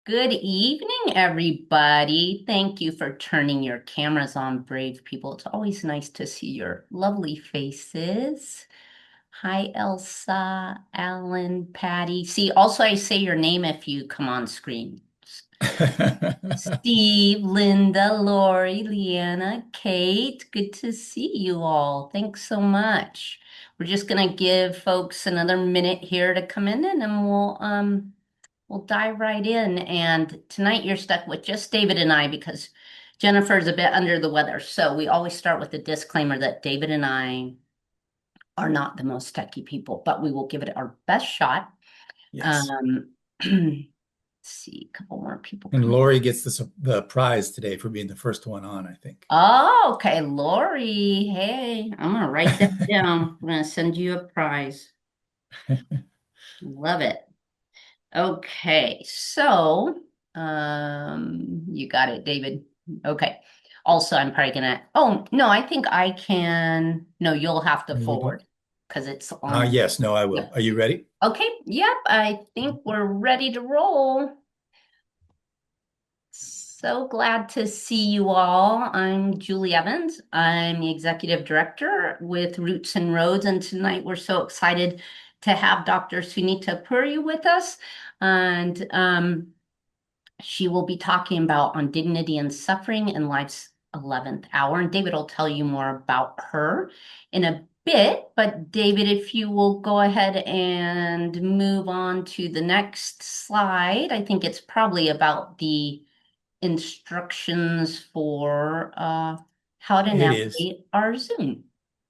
Good evening, everybody. Thank you for turning your cameras on, brave people. It's always nice to see your lovely faces. Hi, Elsa, Alan, Patty. See, also I say your name if you come on screen. Steve, Linda, Lori, Leanna, Kate. Good to see you all. Thanks so much. We're just gonna give folks another minute here to come in and then we'll dive right in. And tonight you're stuck with just David and I because Jennifer's a bit under the weather. So we always start with a disclaimer that David and I are not the most techie people, but we will give it our best shot. Yes. Um, let's see, a couple more people And come. Lori gets the prize today for being the first one on, I think. Oh, okay, Lori. Hey, I'm gonna write that down. I'm gonna send you a prize. Love it. Okay, so you got it, David. Okay. Also, I'm probably gonna, oh, no, I think I can, no, you'll have to You do? forward because it's on. Yes, no, I will. Yep. Are you ready? Okay, yep, I think we're ready to roll. So glad to see you all. I'm Julie Evans. I'm the executive director with Roots and Roads, and tonight we're so excited to have Dr. Sunita Puri with us. And she will be talking about on dignity and suffering in life's 11th hour. And David will tell you more about her in a bit. But David, if you will go ahead and move on to the next slide, I think it's probably about the instructions for how to It is. navigate our Zoom.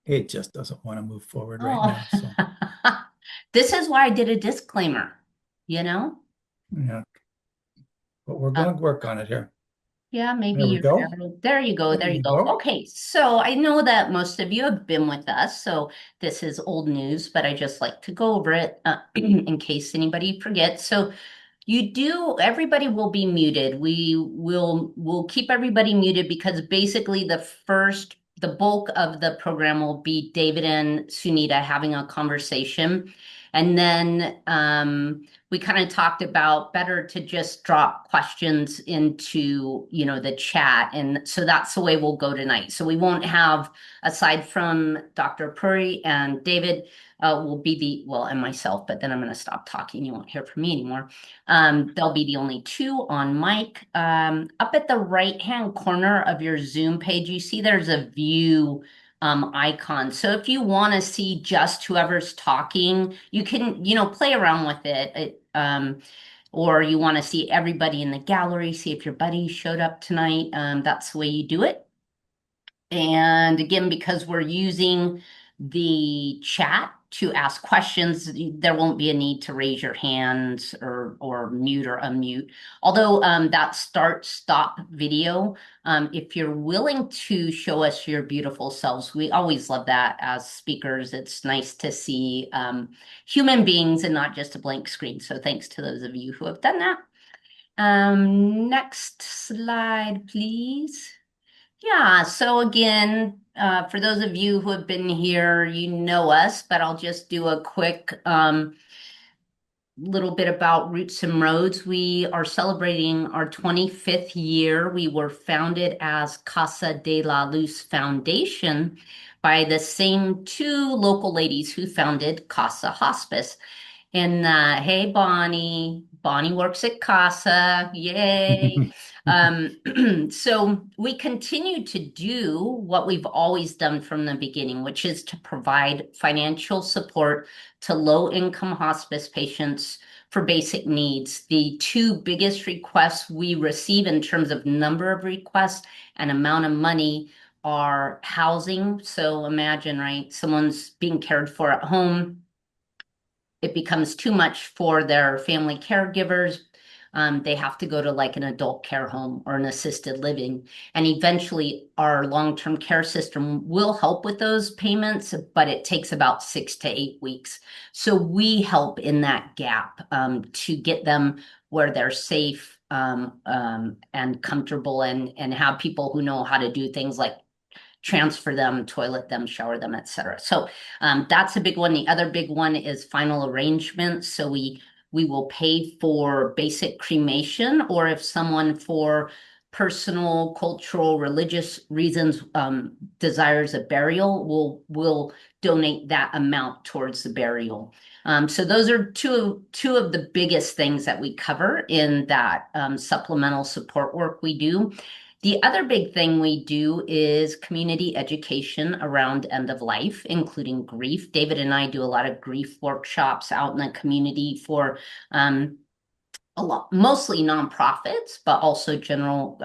It just doesn't want to move forward right Oh, now. So, this is why I did a disclaimer, you know? yeah, but we're Uh, going to work on it here. Yeah, maybe There we your go. shadow. There you go. There There you you go. go. Okay, so I know that most of you have been with us, so this is old news, but I just like to go over it in case anybody forgets. So everybody will be muted. We'll keep everybody muted because basically the bulk of the program will be David and Sunita having a conversation. And then we kind of talked about better to just drop questions into, the chat. And so that's the way we'll go tonight. So we won't have, aside from Dr. Puri and David, will be and myself, but then I'm going to stop talking. You won't hear from me anymore. They'll be the only two on mic. Up at the right-hand corner of your Zoom page, you see there's a view icon. So if you want to see just whoever's talking, you can, play around with it. Or you want to see everybody in the gallery, see if your buddy showed up tonight. That's the way you do it. And again, because we're using the chat to ask questions, there won't be a need to raise your hands or mute or unmute. Although that start stop video, if you're willing to show us your beautiful selves, we always love that as speakers. It's nice to see human beings and not just a blank screen. So thanks to those of you who have done that. Next slide, please. Yeah, so again, for those of you who have been here, you know us, but I'll just do a quick little bit about Roots and Roads. We are celebrating our 25th year. We were founded as Casa de la Luz Foundation by the same two local ladies who founded Casa Hospice. And hey, Bonnie. Bonnie works at Casa. Yay. So we continue to do what we've always done from the beginning, which is to provide financial support to low-income hospice patients for basic needs. The two biggest requests we receive in terms of number of requests and amount of money are housing. So imagine, right, someone's being cared for at home, it becomes too much for their family caregivers. They have to go to like an adult care home or an assisted living. And eventually, our long term care system will help with those payments, but it takes about 6 to 8 weeks. So we help in that gap to get them where they're safe and comfortable and have people who know how to do things like transfer them, toilet them, shower them, etc. So that's a big one. The other big one is final arrangements. So we we will pay for basic cremation, or if someone for personal, cultural, religious reasons desires a burial, we'll donate that amount towards the burial. So those are two of the biggest things that we cover in that supplemental support work we do. The other big thing we do is community education around end of life, including grief. David and I do a lot of grief workshops out in the community for a lot, mostly nonprofits, but also general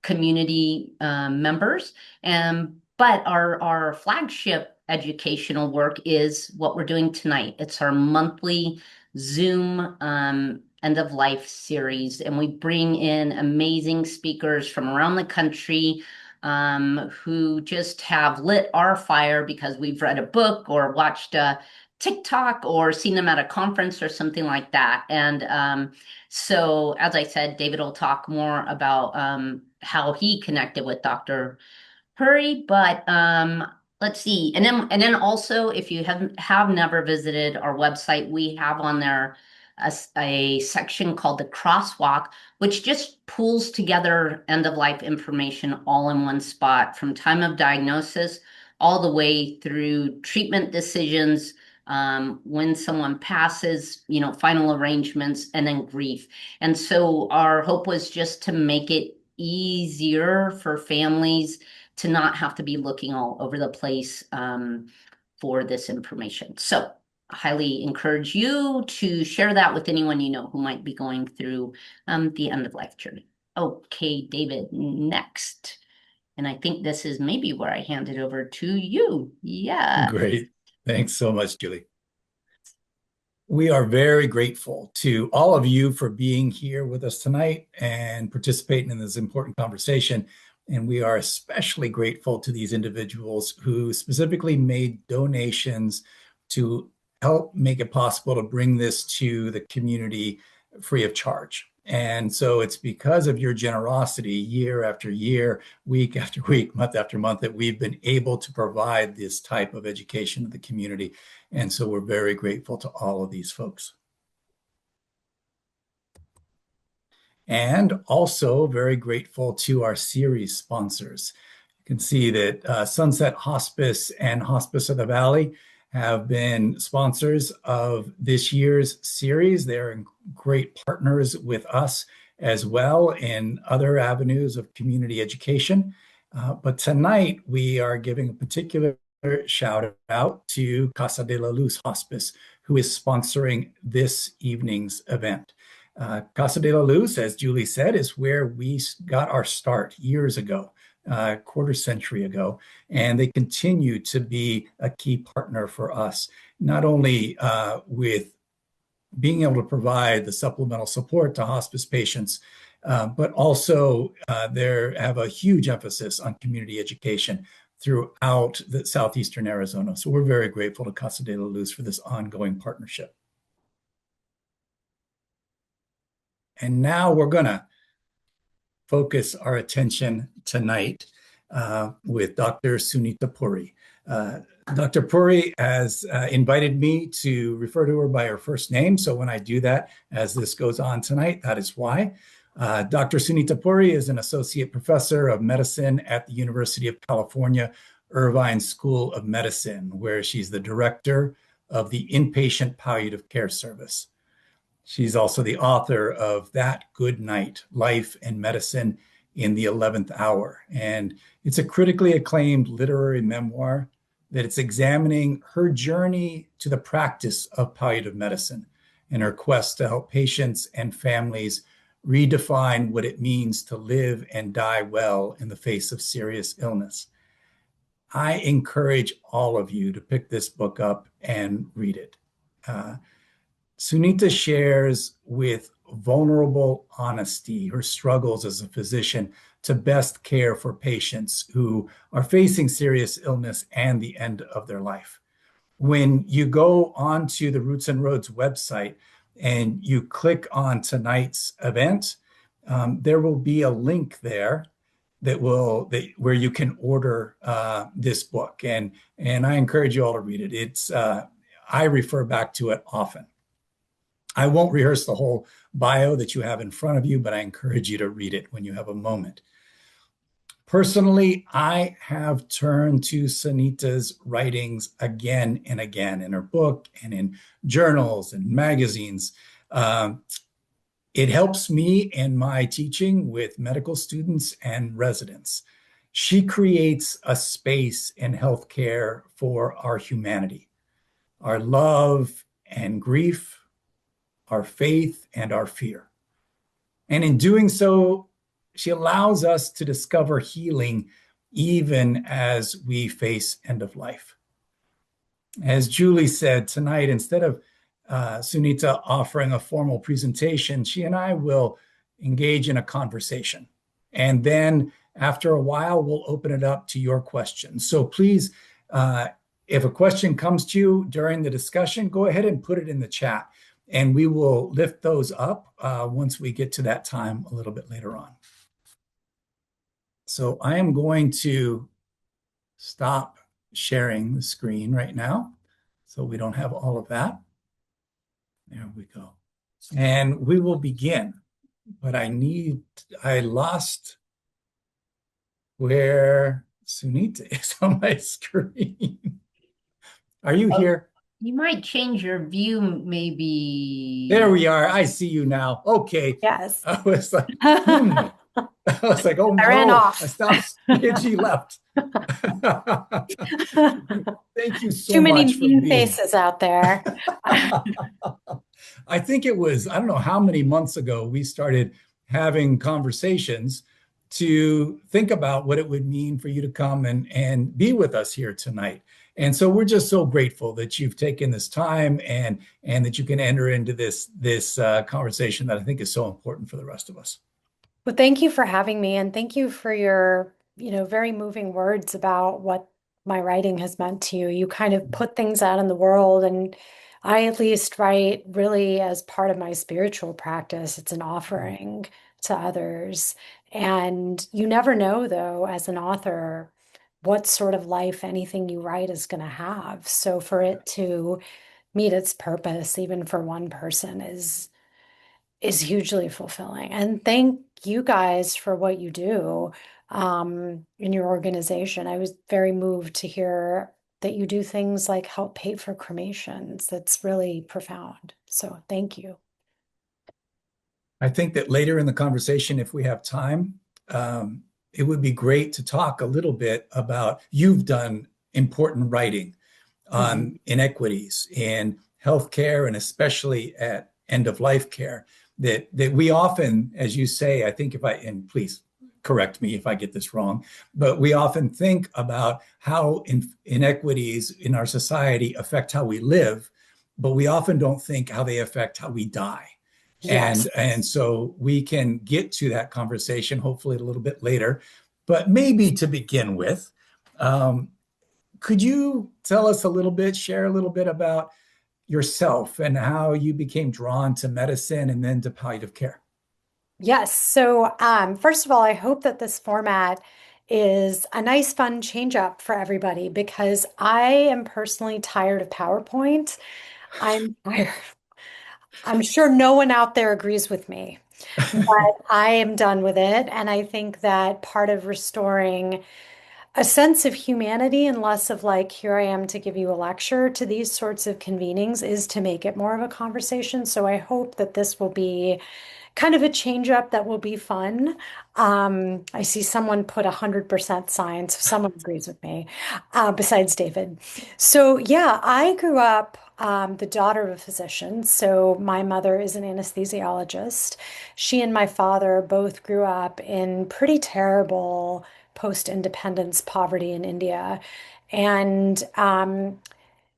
community members. But our flagship educational work is what we're doing tonight. It's our monthly Zoom end of life series, and we bring in amazing speakers from around the country who just have lit our fire because we've read a book or watched a TikTok or seen them at a conference or something like that. And so, as I said, David will talk more about how he connected with Dr. Puri, but let's see. And then also, if you have never visited our website, we have on there a section called the Crosswalk, which just pulls together end of life information all in one spot from time of diagnosis all the way through treatment decisions, when someone passes, final arrangements, and then grief. And so our hope was just to make it easier for families to not have to be looking all over the place for this information. So I highly encourage you to share that with anyone you know who might be going through the end of life journey. Okay, David, next. And I think this is maybe where I hand it over to you. Yeah. Great. Thanks so much, Julie. We are very grateful to all of you for being here with us tonight and participating in this important conversation. And we are especially grateful to these individuals who specifically made donations to help make it possible to bring this to the community free of charge. And so it's because of your generosity year after year, week after week, month after month, that we've been able to provide this type of education to the community. And so we're very grateful to all of these folks. And also very grateful to our series sponsors. You can see that Sunset Hospice and Hospice of the Valley have been sponsors of this year's series. They're great partners with us as well in other avenues of community education. But tonight we are giving a particular shout out to Casa de la Luz Hospice, who is sponsoring this evening's event. Casa de la Luz, as Julie said, is where we got our start years ago, quarter century ago, and they continue to be a key partner for us, not only with being able to provide the supplemental support to hospice patients, but also they have a huge emphasis on community education throughout the southeastern Arizona. So we're very grateful to Casa de la Luz for this ongoing partnership. And now we're going to focus our attention tonight with Dr. Sunita Puri. Dr. Puri has invited me to refer to her by her first name. So when I do that, as this goes on tonight, that is why. Dr. Sunita Puri is an associate professor of medicine at the University of California, Irvine School of Medicine, where she's the director of the Inpatient Palliative Care Service. She's also the author of That Good Night, Life and Medicine in the 11th Hour. And it's a critically acclaimed literary memoir that it's examining her journey to the practice of palliative medicine and her quest to help patients and families redefine what it means to live and die well in the face of serious illness. I encourage all of you to pick this book up and read it. Sunita shares with vulnerable honesty her struggles as a physician to best care for patients who are facing serious illness and the end of their life. When you go onto the Roots and Roads website and you click on tonight's event, there will be a link there where you can order this book, and I encourage you all to read it. I refer back to it often. I won't rehearse the whole bio that you have in front of you, but I encourage you to read it when you have a moment. Personally, I have turned to Sunita's writings again and again in her book and in journals and magazines. Um, it helps me in my teaching with medical students and residents. She creates a space in healthcare for our humanity, our love and grief, our faith and our fear. And in doing so, she allows us to discover healing even as we face end of life. As Julie said tonight, instead of Sunita offering a formal presentation, she and I will engage in a conversation. And then after a while, we'll open it up to your questions. So please, if a question comes to you during the discussion, go ahead and put it in the chat. And we will lift those up once we get to that time a little bit later on. So I am going to stop sharing the screen right now so we don't have all of that. There we go. And we will begin. But I lost where Sunita is on my screen. Are you Oh, here? you might change your view, There maybe. we are. I see you now. Okay. Yes. I was like, I I was like, oh ran no, I off. stopped. She left. Thank you so Too many much for mean being. faces out there. I think it was, I don't know how many months ago we started having conversations to think about what it would mean for you to come and be with us here tonight. And so we're just so grateful that you've taken this time and that you can enter into this conversation that I think is so important for the rest of us. Well, thank you for having me, and thank you for your, very moving words about what my writing has meant to you. You kind of put things out in the world, and I at least write really as part of my spiritual practice. It's an offering to others. And you never know, though, as an author, what sort of life anything you write is going to have. So for it to meet its purpose, even for one person, is hugely fulfilling. And thank you guys for what you do in your organization. I was very moved to hear that you do things like help pay for cremations. That's really profound. So thank you. I think that later in the conversation, if we have time, it would be great to talk a little bit about you've done important writing on inequities in healthcare and especially at end of life care that we often, as you say, I think and please correct me if I get this wrong, but we often think about how inequities in our society affect how we live, but we often don't think how they affect how we die. Yes. And so we can get to that conversation hopefully a little bit later, but maybe to begin with, could you tell us a little bit, share a little bit about yourself and how you became drawn to medicine and then to palliative care? Yes. So, first of all, I hope that this format is a nice, fun change up for everybody because I am personally tired of PowerPoint. I'm tired. I'm sure no one out there agrees with me, but I am done with it. And I think that part of restoring a sense of humanity and less of like, here I am to give you a lecture to these sorts of convenings is to make it more of a conversation. So I hope that this will be kind of a change up that will be fun. I see someone put 100% science. Someone agrees with me, besides David. So yeah, I grew up the daughter of a physician. So my mother is an anesthesiologist. She and my father both grew up in pretty terrible post-independence poverty in India. And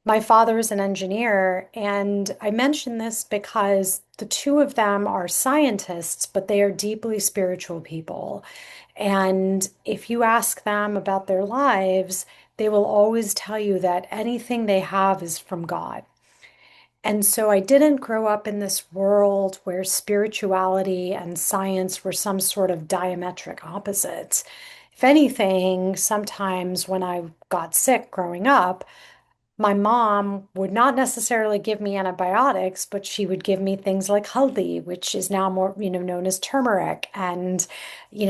my father is an engineer, and I mention this because the two of them are scientists, but they are deeply spiritual people. And if you ask them about their lives, they will always tell you that anything they have is from God. And so I didn't grow up in this world where spirituality and science were some sort of diametric opposites. If anything, sometimes when I got sick growing up, my mom would not necessarily give me antibiotics, but she would give me things like haldi, which is now more, known as turmeric. And,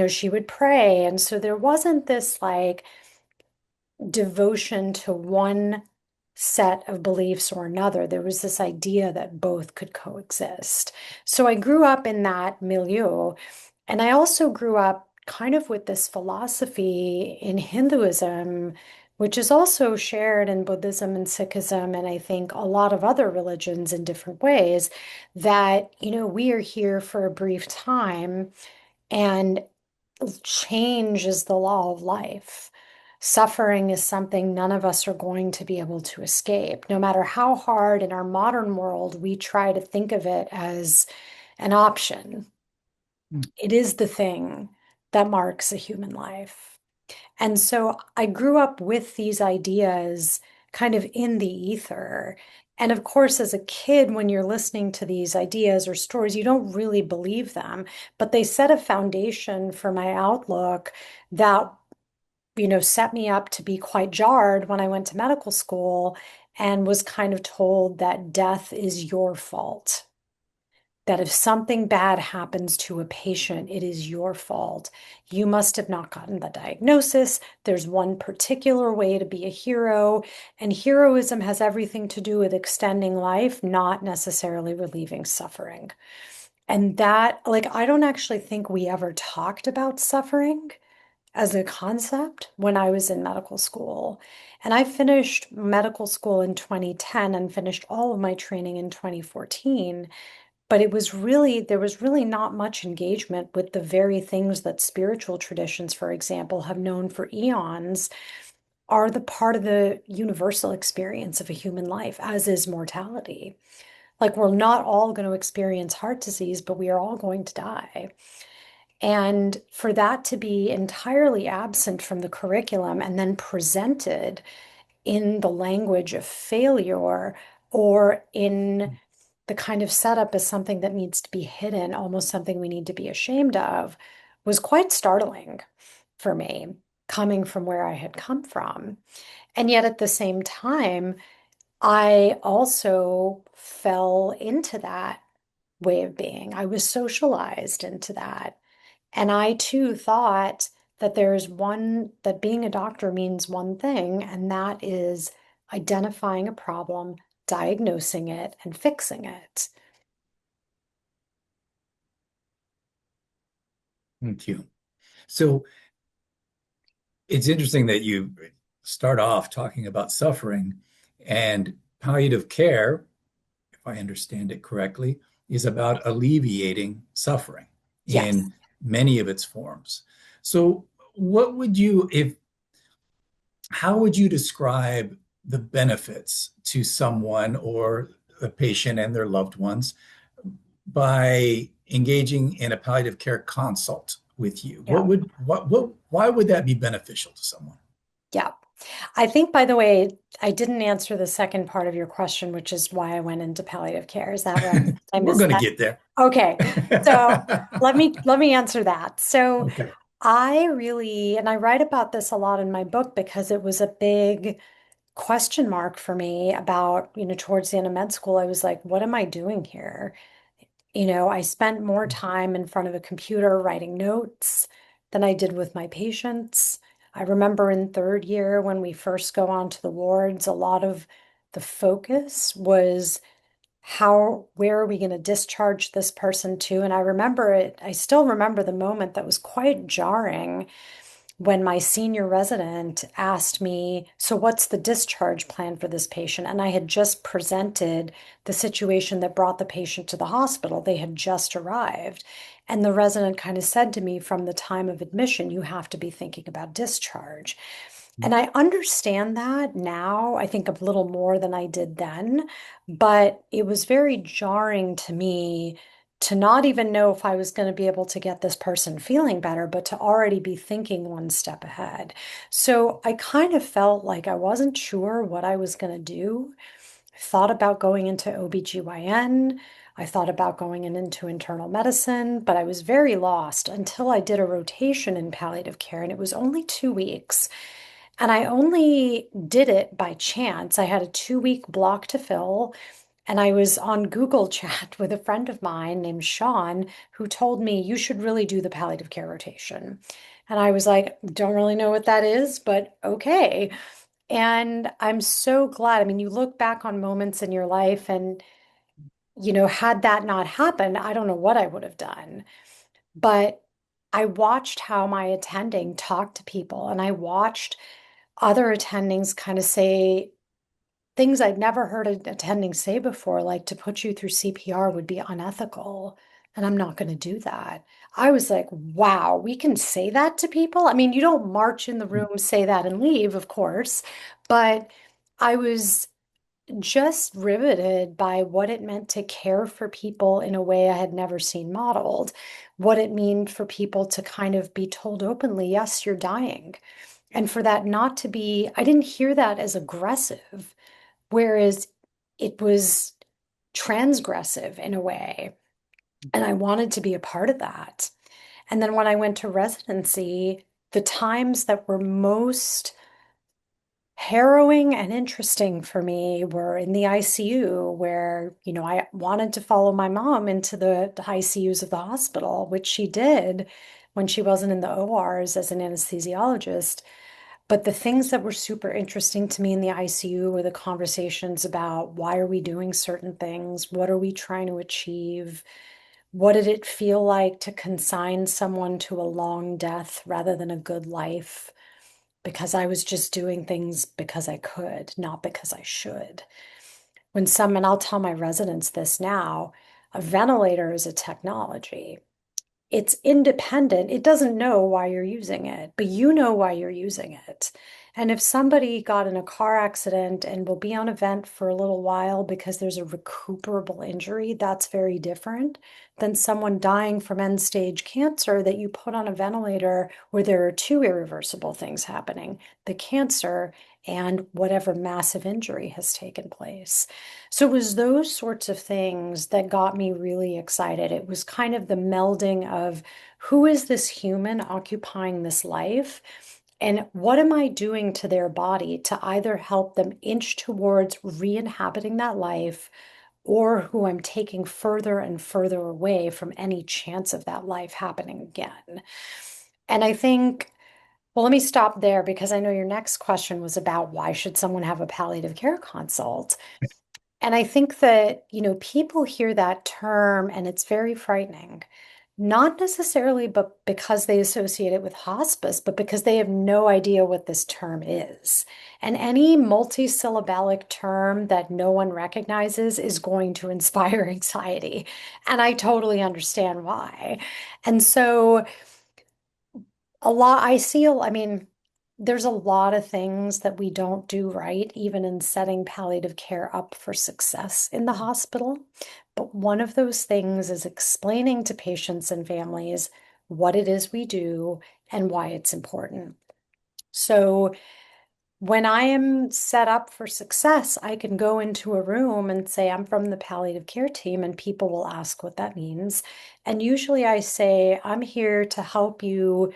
she would pray. And so there wasn't this like devotion to one set of beliefs or another. There was this idea that both could coexist. So I grew up in that milieu. And I also grew up kind of with this philosophy in Hinduism, which is also shared in Buddhism and Sikhism, and I think a lot of other religions in different ways, that, we are here for a brief time and change is the law of life. Suffering is something none of us are going to be able to escape. No matter how hard in our modern world we try to think of it as an option, it is the thing that marks a human life. And so I grew up with these ideas kind of in the ether. And of course, as a kid, when you're listening to these ideas or stories, you don't really believe them, but they set a foundation for my outlook that, set me up to be quite jarred when I went to medical school and was kind of told that death is your fault. That if something bad happens to a patient, it is your fault. You must have not gotten the diagnosis. There's one particular way to be a hero, and heroism has everything to do with extending life, not necessarily relieving suffering. And that, like, I don't actually think we ever talked about suffering as a concept when I was in medical school. And I finished medical school in 2010 and finished all of my training in 2014. But there was really not much engagement with the very things that spiritual traditions, for example, have known for eons are the part of the universal experience of a human life, as is mortality. Like we're not all going to experience heart disease, but we are all going to die. And for that to be entirely absent from the curriculum and then presented in the language of failure or in the kind of setup as something that needs to be hidden, almost something we need to be ashamed of, was quite startling for me, coming from where I had come from. And yet at the same time, I also fell into that way of being. I was socialized into that. And I too thought that that being a doctor means one thing, and that is identifying a problem, diagnosing it, and fixing it. Thank you. So it's interesting that you start off talking about suffering, and palliative care, if I understand it correctly, is about alleviating suffering Yes. in many of its forms. So what would you, if, how would you describe the benefits to someone or a patient and their loved ones by engaging in a palliative care consult with you? Yeah. Why would that be beneficial to someone? Yeah. I think, by the way, I didn't answer the second part of your question, which is why I went into palliative care. Is that right? I We're missed going to that. get there. Okay. So let me answer that. So Okay. I really, and I write about this a lot in my book because it was a big question mark for me about, towards the end of med school. I was like, what am I doing here? I spent more time in front of a computer writing notes than I did with my patients. I remember in third year when we first go onto the wards, a lot of the focus was where are we going to discharge this person to? And I still remember the moment that was quite jarring when my senior resident asked me, so what's the discharge plan for this patient? And I had just presented the situation that brought the patient to the hospital. They had just arrived. And the resident kind of said to me, from the time of admission, you have to be thinking about discharge. And I understand that now, I think a little more than I did then, but it was very jarring to me to not even know if I was going to be able to get this person feeling better, but to already be thinking one step ahead. So I kind of felt like I wasn't sure what I was going to do. I thought about going into OBGYN. I thought about going into internal medicine, but I was very lost until I did a rotation in palliative care, and it was only 2 weeks. And I only did it by chance. I had a 2 week block to fill, and I was on Google Chat with a friend of mine named Sean, who told me you should really do the palliative care rotation. And I was like, don't really know what that is, but okay. And I'm so glad. I mean, you look back on moments in your life and, had that not happened, I don't know what I would have done. But I watched how my attending talked to people, and I watched other attendings kind of say things I'd never heard an attending say before, like to put you through CPR would be unethical. And I'm not going to do that. I was like, wow, we can say that to people. I mean, you don't march in the room, say that, and leave, of course. But I was just riveted by what it meant to care for people in a way I had never seen modeled, what it meant for people to kind of be told openly, yes, you're dying. And for that not to be, I didn't hear that as aggressive, whereas it was transgressive in a way. And I wanted to be a part of that. And then when I went to residency, the times that were most harrowing and interesting for me were in the ICU, where, I wanted to follow my mom into the ICUs of the hospital, which she did when she wasn't in the ORs as an anesthesiologist. But the things that were super interesting to me in the ICU were the conversations about why are we doing certain things? What are we trying to achieve? What did it feel like to consign someone to a long death rather than a good life? Because I was just doing things because I could, not because I should. And I'll tell my residents this now, a ventilator is a technology. It's independent. It doesn't know why you're using it, but you know why you're using it. And if somebody got in a car accident and will be on a vent for a little while because there's a recuperable injury, that's very different than someone dying from end stage cancer that you put on a ventilator where there are two irreversible things happening, the cancer and whatever massive injury has taken place. So it was those sorts of things that got me really excited. It was kind of the melding of who is this human occupying this life? And what am I doing to their body to either help them inch towards re-inhabiting that life, or who I'm taking further and further away from any chance of that life happening again? And I think, well, let me stop there because I know your next question was about why should someone have a palliative care consult? And I think that, people hear that term and it's very frightening, not necessarily but because they associate it with hospice, but because they have no idea what this term is. And any multisyllabic term that no one recognizes is going to inspire anxiety. And I totally understand why. And so I mean, there's a lot of things that we don't do right, even in setting palliative care up for success in the hospital. But one of those things is explaining to patients and families what it is we do and why it's important. So when I am set up for success, I can go into a room and say, I'm from the palliative care team, and people will ask what that means. And usually I say, I'm here to help you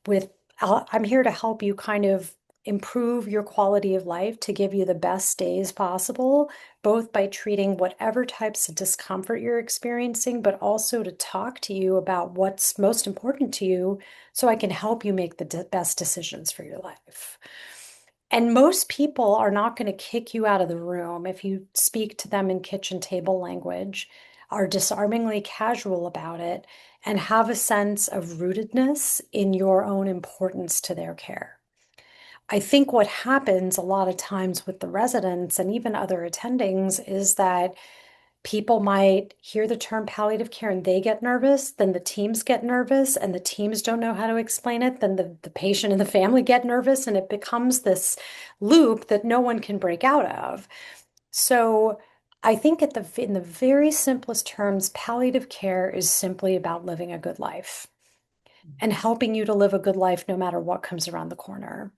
with, I'm here to help you kind of improve your quality of life, to give you the best days possible, both by treating whatever types of discomfort you're experiencing, but also to talk to you about what's most important to you so I can help you make the best decisions for your life. And most people are not going to kick you out of the room if you speak to them in kitchen table language, are disarmingly casual about it, and have a sense of rootedness in your own importance to their care. I think what happens a lot of times with the residents and even other attendings is that people might hear the term palliative care and they get nervous, then the teams get nervous, and the teams don't know how to explain it, then the patient and the family get nervous, and it becomes this loop that no one can break out of. So I think in the very simplest terms, palliative care is simply about living a good life and helping you to live a good life no matter what comes around the corner.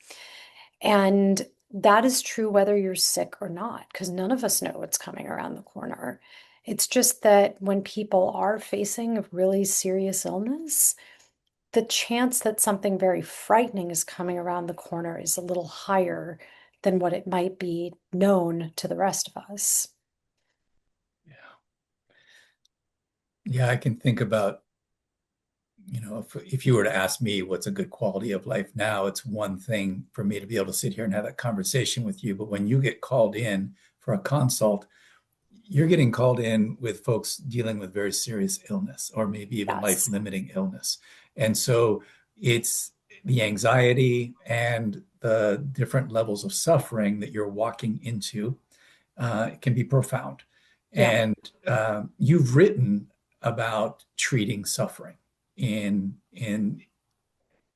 And that is true whether you're sick or not, because none of us know what's coming around the corner. It's just that when people are facing a really serious illness, the chance that something very frightening is coming around the corner is a little higher than what it might be known to the rest of us. Yeah. Yeah, I can think about, if you were to ask me what's a good quality of life now, it's one thing for me to be able to sit here and have that conversation with you. But when you get called in for a consult, you're getting called in with folks dealing with very serious illness or maybe even Yes. life-limiting illness. And so it's the anxiety and the different levels of suffering that you're walking into can be profound. Yeah. And you've written about treating suffering in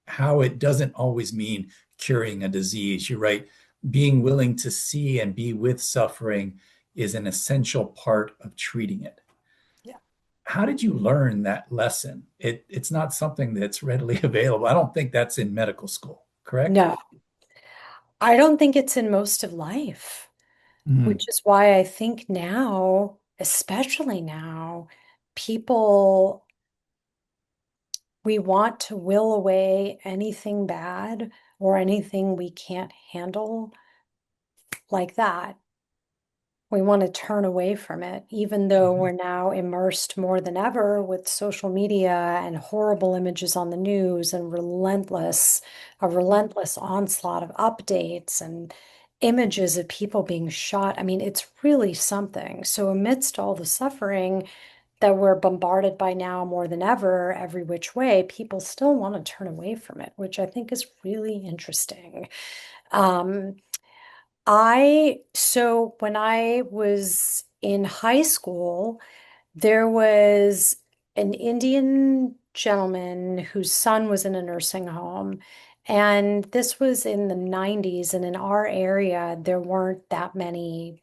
how it doesn't always mean curing a disease. You write, being willing to see and be with suffering is an essential part of treating it. Yeah. How did you learn that lesson? It's not something that's readily available. I don't think that's in medical school, correct? No, I don't think it's in most of life, Mm. which is why I think now, especially now, people, we want to will away anything bad or anything we can't handle like that. We want to turn away from it, even though Mhm. we're now immersed more than ever with social media and horrible images on the news and a relentless onslaught of updates and images of people being shot. I mean, it's really something. So, amidst all the suffering that we're bombarded by now more than ever, every which way, people still want to turn away from it, which I think is really interesting. Um, so when I was in high school, there was an Indian gentleman whose son was in a nursing home. And this was in the 90s. And in our area, there weren't that many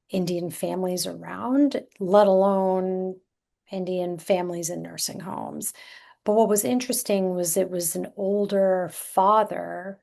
Indian families around, let alone Indian families in nursing homes. But what was interesting was it was an older father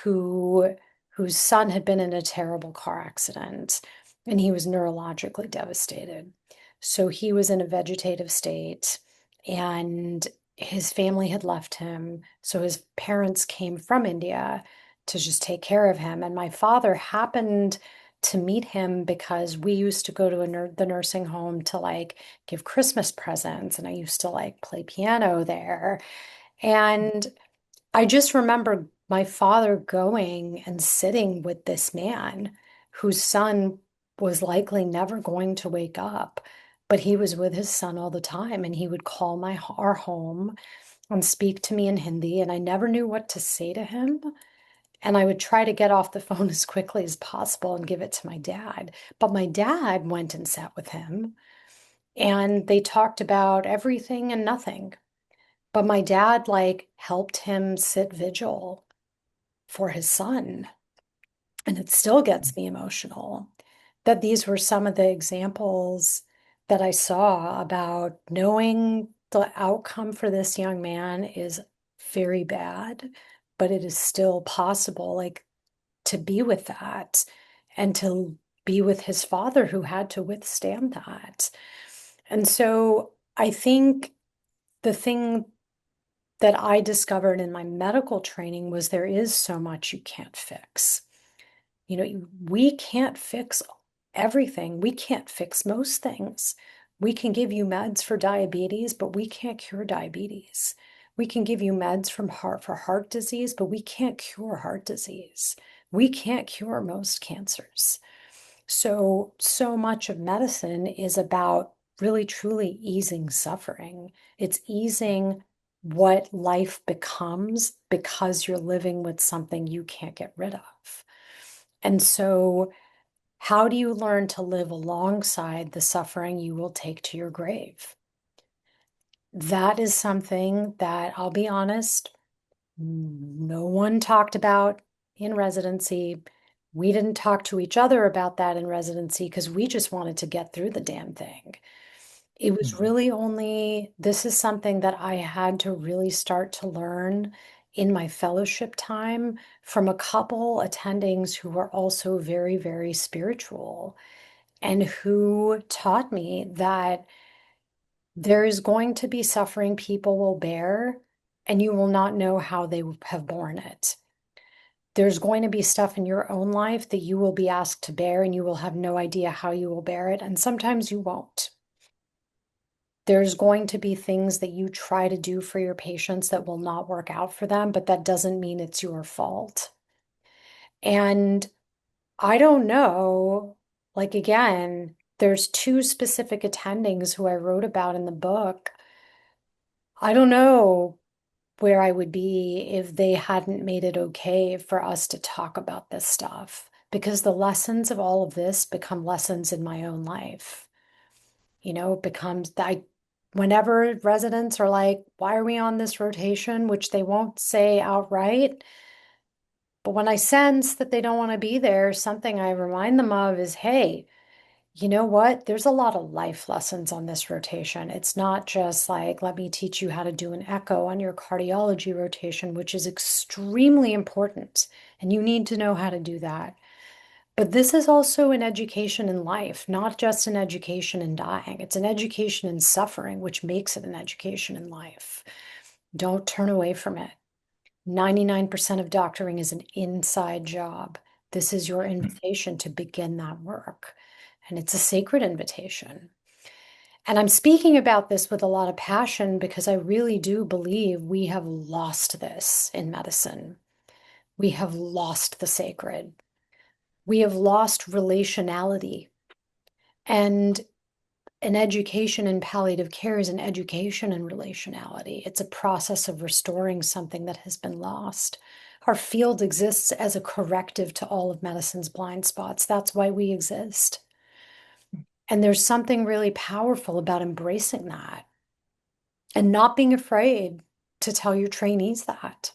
who whose son had been in a terrible car accident and he was neurologically devastated. So he was in a vegetative state and his family had left him. So his parents came from India to just take care of him. And my father happened to meet him because we used to go to the nursing home to like give Christmas presents, and I used to like play piano there. And I just remember my father going and sitting with this man whose son was likely never going to wake up, but he was with his son all the time, and he would call our home and speak to me in Hindi, and I never knew what to say to him. And I would try to get off the phone as quickly as possible and give it to my dad. But my dad went and sat with him and they talked about everything and nothing. But my dad, like, helped him sit vigil for his son. And it still gets me emotional that these were some of the examples that I saw about knowing the outcome for this young man is very bad, but it is still possible. Like, to be with that and to be with his father who had to withstand that. And so I think the thing that I discovered in my medical training was there is so much you can't fix. You know, we can't fix everything. We can't fix most things. We can give you meds for diabetes, but we can't cure diabetes. We can give you meds for heart disease, but we can't cure heart disease. We can't cure most cancers. So much of medicine is about really truly easing suffering. It's easing what life becomes because you're living with something you can't get rid of. And so, how do you learn to live alongside the suffering you will take to your grave? That is something that I'll be honest, no one talked about in residency. We didn't talk to each other about that in residency because we just wanted to get through the damn thing. It was Mhm. really only, this is something that I had to really start to learn in my fellowship time from a couple attendings who were also very, very spiritual and who taught me that there is going to be suffering people will bear, and you will not know how they have borne it. There's going to be stuff in your own life that you will be asked to bear, and you will have no idea how you will bear it. And sometimes you won't. There's going to be things that you try to do for your patients that will not work out for them, but that doesn't mean it's your fault. And I don't know, like, again, there's two specific attendings who I wrote about in the book. I don't know where I would be if they hadn't made it okay for us to talk about this stuff, because the lessons of all of this become lessons in my own life. It becomes that whenever residents are like, why are we on this rotation? Which they won't say outright. But when I sense that they don't want to be there, something I remind them of is, hey, you know what? There's a lot of life lessons on this rotation. It's not just like, let me teach you how to do an echo on your cardiology rotation, which is extremely important. And you need to know how to do that. But this is also an education in life, not just an education in dying. It's an education in suffering, which makes it an education in life. Don't turn away from it. 99% of doctoring is an inside job. This is your invitation to begin that work. And it's a sacred invitation. And I'm speaking about this with a lot of passion because I really do believe we have lost this in medicine. We have lost the sacred. We have lost relationality. And an education in palliative care is an education in relationality. It's a process of restoring something that has been lost. Our field exists as a corrective to all of medicine's blind spots. That's why we exist. And there's something really powerful about embracing that and not being afraid to tell your trainees that.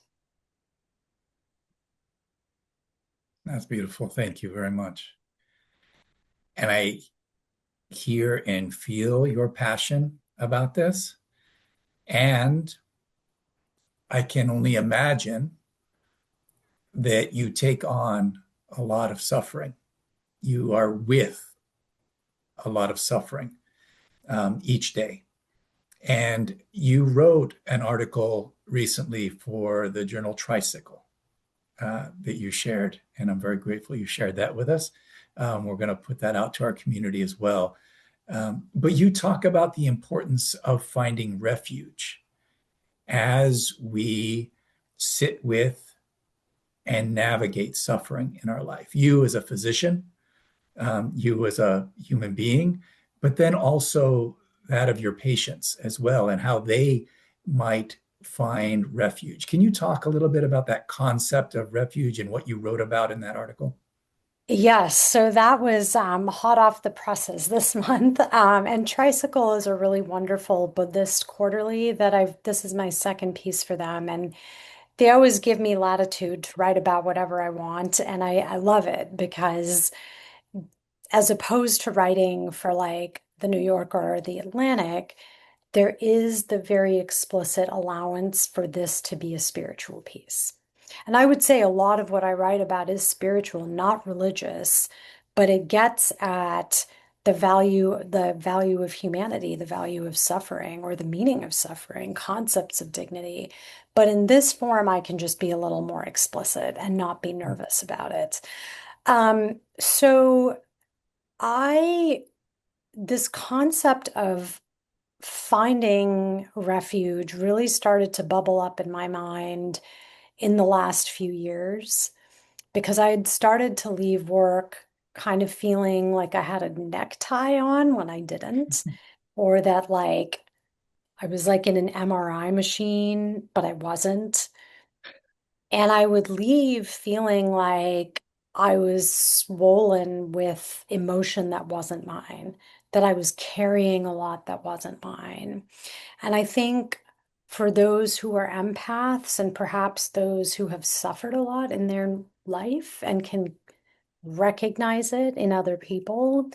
That's beautiful. Thank you very much. And I hear and feel your passion about this. And I can only imagine that you take on a lot of suffering. You are with a lot of suffering each day. And you wrote an article recently for the journal Tricycle that you shared, and I'm very grateful you shared that with us. We're going to put that out to our community as well. But you talk about the importance of finding refuge as we sit with and navigate suffering in our life. You as a physician, you as a human being, but then also that of your patients as well, and how they might find refuge. Can you talk a little bit about that concept of refuge and what you wrote about in that article? Yes, so that was hot off the presses this month. And Tricycle is a really wonderful Buddhist quarterly that this is my second piece for them. And they always give me latitude to write about whatever I want. And I love it because as opposed to writing for like the New Yorker or the Atlantic, there is the very explicit allowance for this to be a spiritual piece. And I would say a lot of what I write about is spiritual, not religious, but it gets at the value of humanity, the value of suffering, or the meaning of suffering, concepts of dignity. But in this form, I can just be a little more explicit and not be nervous about it. So I, this concept of finding refuge really started to bubble up in my mind in the last few years because I had started to leave work kind of feeling like I had a necktie on when I didn't, or that like I was like in an MRI machine, but I wasn't. And I would leave feeling like I was swollen with emotion that wasn't mine, that I was carrying a lot that wasn't mine. And I think for those who are empaths and perhaps those who have suffered a lot in their life and can recognize it in other people,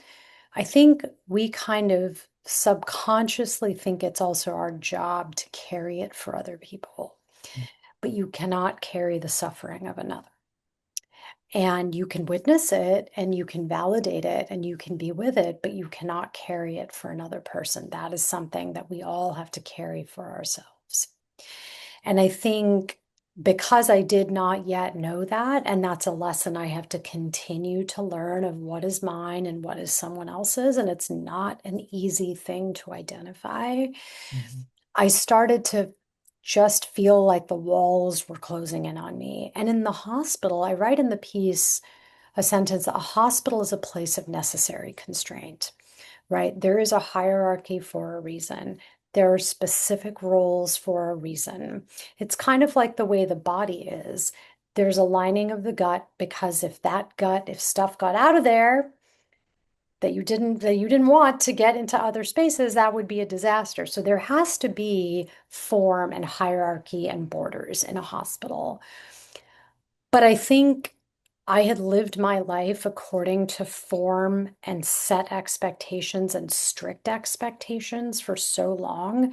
I think we kind of subconsciously think it's also our job to carry it for other people. But you cannot carry the suffering of another. And you can witness it and you can validate it and you can be with it, but you cannot carry it for another person. That is something that we all have to carry for ourselves. And I think because I did not yet know that, and that's a lesson I have to continue to learn of what is mine and what is someone else's, and it's not an easy thing to identify. Mhm. I started to just feel like the walls were closing in on me. And in the hospital, I write in the piece a sentence: a hospital is a place of necessary constraint, right? There is a hierarchy for a reason. There are specific roles for a reason. It's kind of like the way the body is. There's a lining of the gut because if stuff got out of there that you didn't want to get into other spaces, that would be a disaster. So there has to be form and hierarchy and borders in a hospital. But I think I had lived my life according to form and set expectations and strict expectations for so long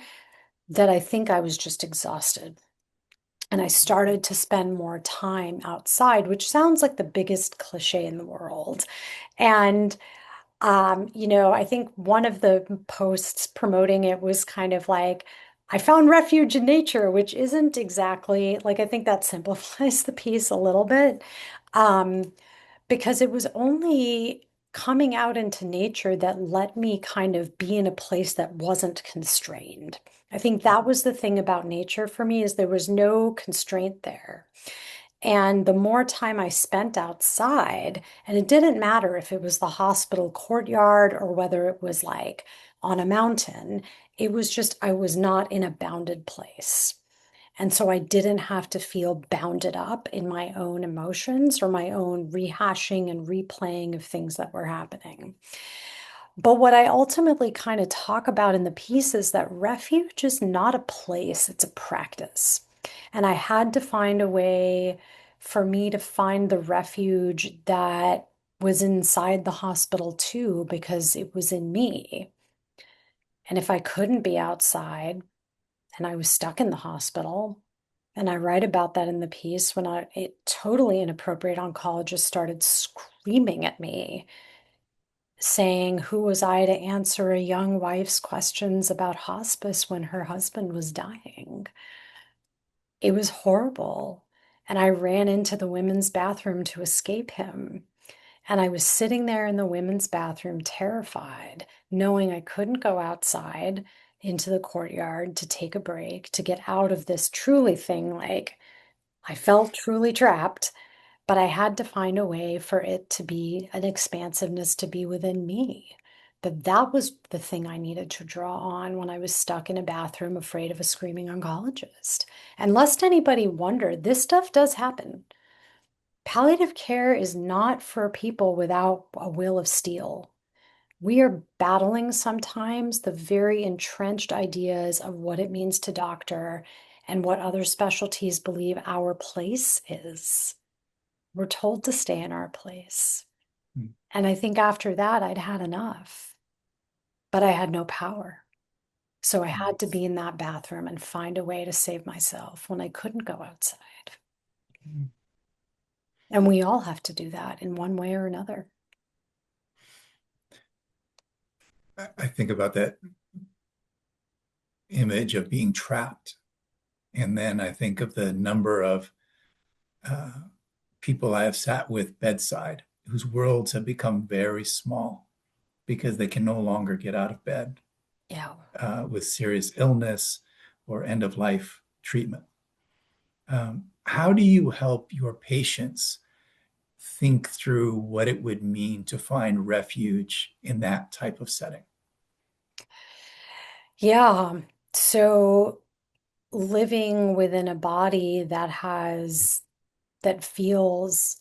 that I think I was just exhausted. And I started to spend more time outside, which sounds like the biggest cliche in the world. And I think one of the posts promoting it was kind of like, I found refuge in nature, which isn't exactly like, I think that simplifies the piece a little bit. Um, because it was only coming out into nature that let me kind of be in a place that wasn't constrained. I think that was the thing about nature for me, is there was no constraint there. And the more time I spent outside, and it didn't matter if it was the hospital courtyard or whether it was like on a mountain, it was just, I was not in a bounded place. And so I didn't have to feel bounded up in my own emotions or my own rehashing and replaying of things that were happening. But what I ultimately kind of talk about in the piece is that refuge is not a place, it's a practice. And I had to find a way for me to find the refuge that was inside the hospital too, because it was in me. And if I couldn't be outside and I was stuck in the hospital, and I write about that in the piece when a totally inappropriate oncologist started screaming at me, saying, who was I to answer a young wife's questions about hospice when her husband was dying? It was horrible. And I ran into the women's bathroom to escape him. And I was sitting there in the women's bathroom, terrified, knowing I couldn't go outside into the courtyard to take a break, to get out of this truly thing. Like, I felt truly trapped, but I had to find a way for it to be an expansiveness to be within me. But that was the thing I needed to draw on when I was stuck in a bathroom afraid of a screaming oncologist. And lest anybody wonder, this stuff does happen. Palliative care is not for people without a will of steel. We are battling sometimes the very entrenched ideas of what it means to doctor and what other specialties believe our place is. We're told to stay in our place. Mm. And I think after that, I'd had enough, but I had no power. So I had to be in that bathroom and find a way to save myself when I couldn't go outside. Mm. And we all have to do that in one way or another. I think about that image of being trapped. And then I think of the number of uh, people I have sat with bedside whose worlds have become very small because they can no longer get out of bed Yeah. with serious illness or end of life treatment. How do you help your patients think through what it would mean to find refuge in that type of setting? Yeah. So living within a body that feels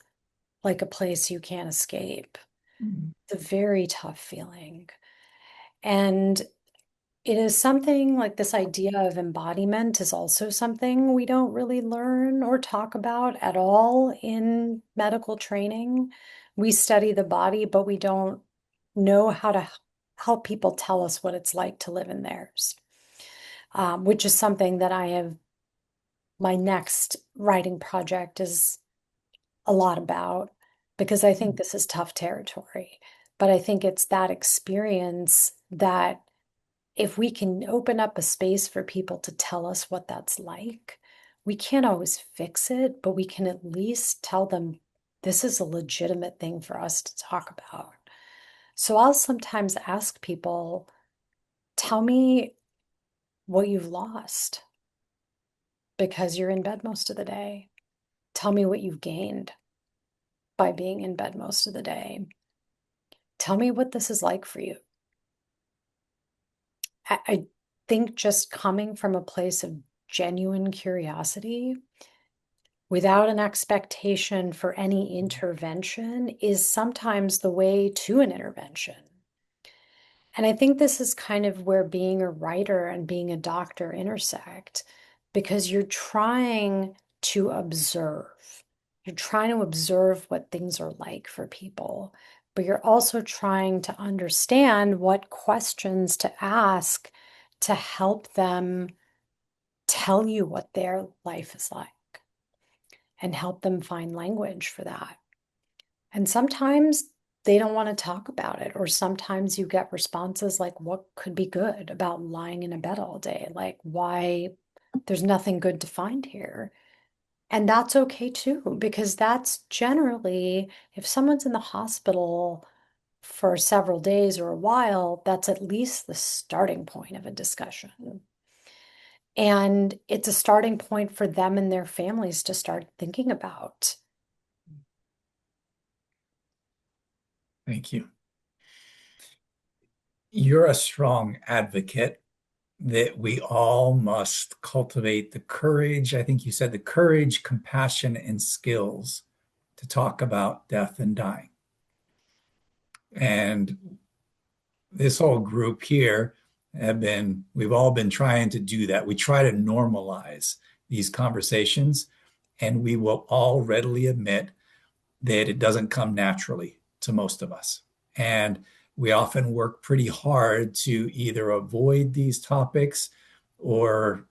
like a place you can't escape, Mm. it's a very tough feeling. And it is something like this idea of embodiment is also something we don't really learn or talk about at all in medical training. We study the body, but we don't know how to help people tell us what it's like to live in theirs, which is something that my next writing project is a lot about, because I think this is tough territory. But I think it's that experience that if we can open up a space for people to tell us what that's like, we can't always fix it, but we can at least tell them this is a legitimate thing for us to talk about. So I'll sometimes ask people, tell me what you've lost because you're in bed most of the day. Tell me what you've gained by being in bed most of the day. Tell me what this is like for you. I think just coming from a place of genuine curiosity without an expectation for any intervention is sometimes the way to an intervention. And I think this is kind of where being a writer and being a doctor intersect, because you're trying to observe. You're trying to observe what things are like for people, but you're also trying to understand what questions to ask to help them tell you what their life is like and help them find language for that. And sometimes they don't want to talk about it, or sometimes you get responses like, what could be good about lying in a bed all day? Like, why there's nothing good to find here. And that's okay too, because that's generally, if someone's in the hospital for several days or a while, that's at least the starting point of a discussion. And it's a starting point for them and their families to start thinking about. Thank you. You're a strong advocate that we all must cultivate the courage. I think you said the courage, compassion, and skills to talk about death and dying. And this whole group here we've all been trying to do that. We try to normalize these conversations, and we will all readily admit that it doesn't come naturally to most of us. And we often work pretty hard to either avoid these topics or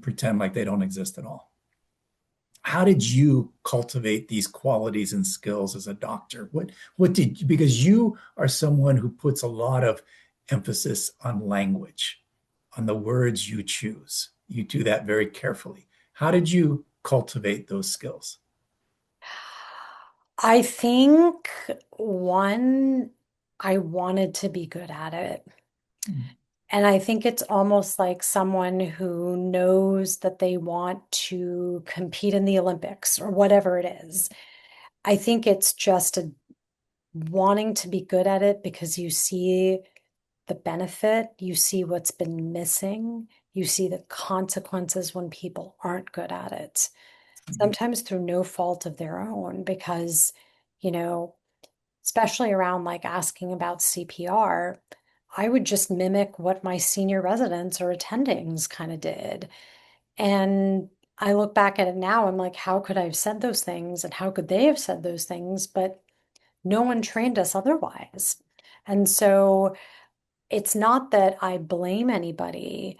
pretend like they don't exist at all. How did you cultivate these qualities and skills as a doctor? Because you are someone who puts a lot of emphasis on language, on the words you choose. You do that very carefully. How did you cultivate those skills? I think one, I wanted to be good at it. And I think it's almost like someone who knows that they want to compete in the Olympics or whatever it is. I think it's just a wanting to be good at it because you see the benefit, you see what's been missing, you see the consequences when people aren't good at it, sometimes through no fault of their own, because, you know, especially around like asking about CPR, I would just mimic what my senior residents or attendings kind of did. And I look back at it now, I'm like, how could I have said those things and how could they have said those things? But no one trained us otherwise. And so it's not that I blame anybody,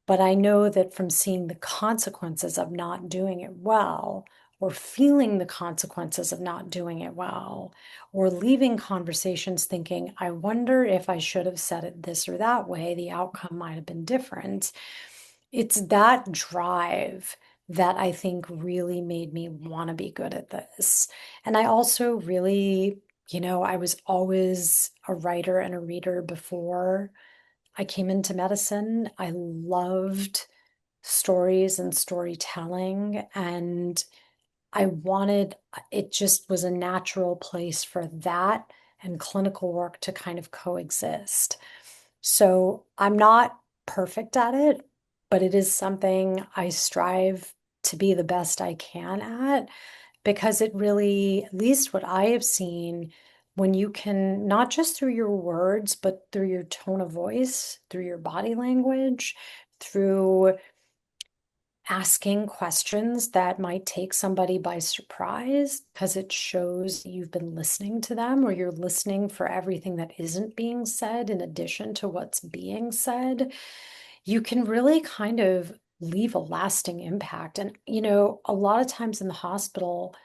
but I know that from seeing the consequences of not doing it well, or feeling the consequences of not doing it well, or leaving conversations thinking, I wonder if I should have said it this or that way, the outcome might have been different. It's that drive that I think really made me want to be good at this. And I also really, I was always a writer and a reader before I came into medicine. I loved stories and storytelling, and I wanted, it just was a natural place for that and clinical work to kind of coexist. So I'm not perfect at it, but it is something I strive to be the best I can at, because it really, at least what I have seen, when you can, not just through your words, but through your tone of voice, through your body language, through asking questions that might take somebody by surprise because it shows you've been listening to them, or you're listening for everything that isn't being said in addition to what's being said, you can really kind of leave a lasting impact. And, a lot of times in the hospital,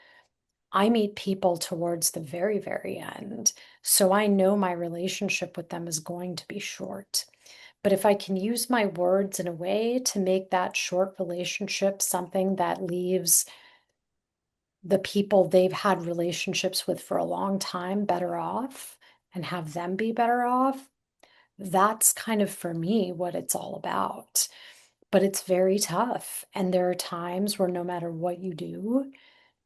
I meet people towards the very, very end. So I know my relationship with them is going to be short. But if I can use my words in a way to make that short relationship something that leaves the people they've had relationships with for a long time better off and have them be better off, that's kind of for me what it's all about. But it's very tough. And there are times where no matter what you do,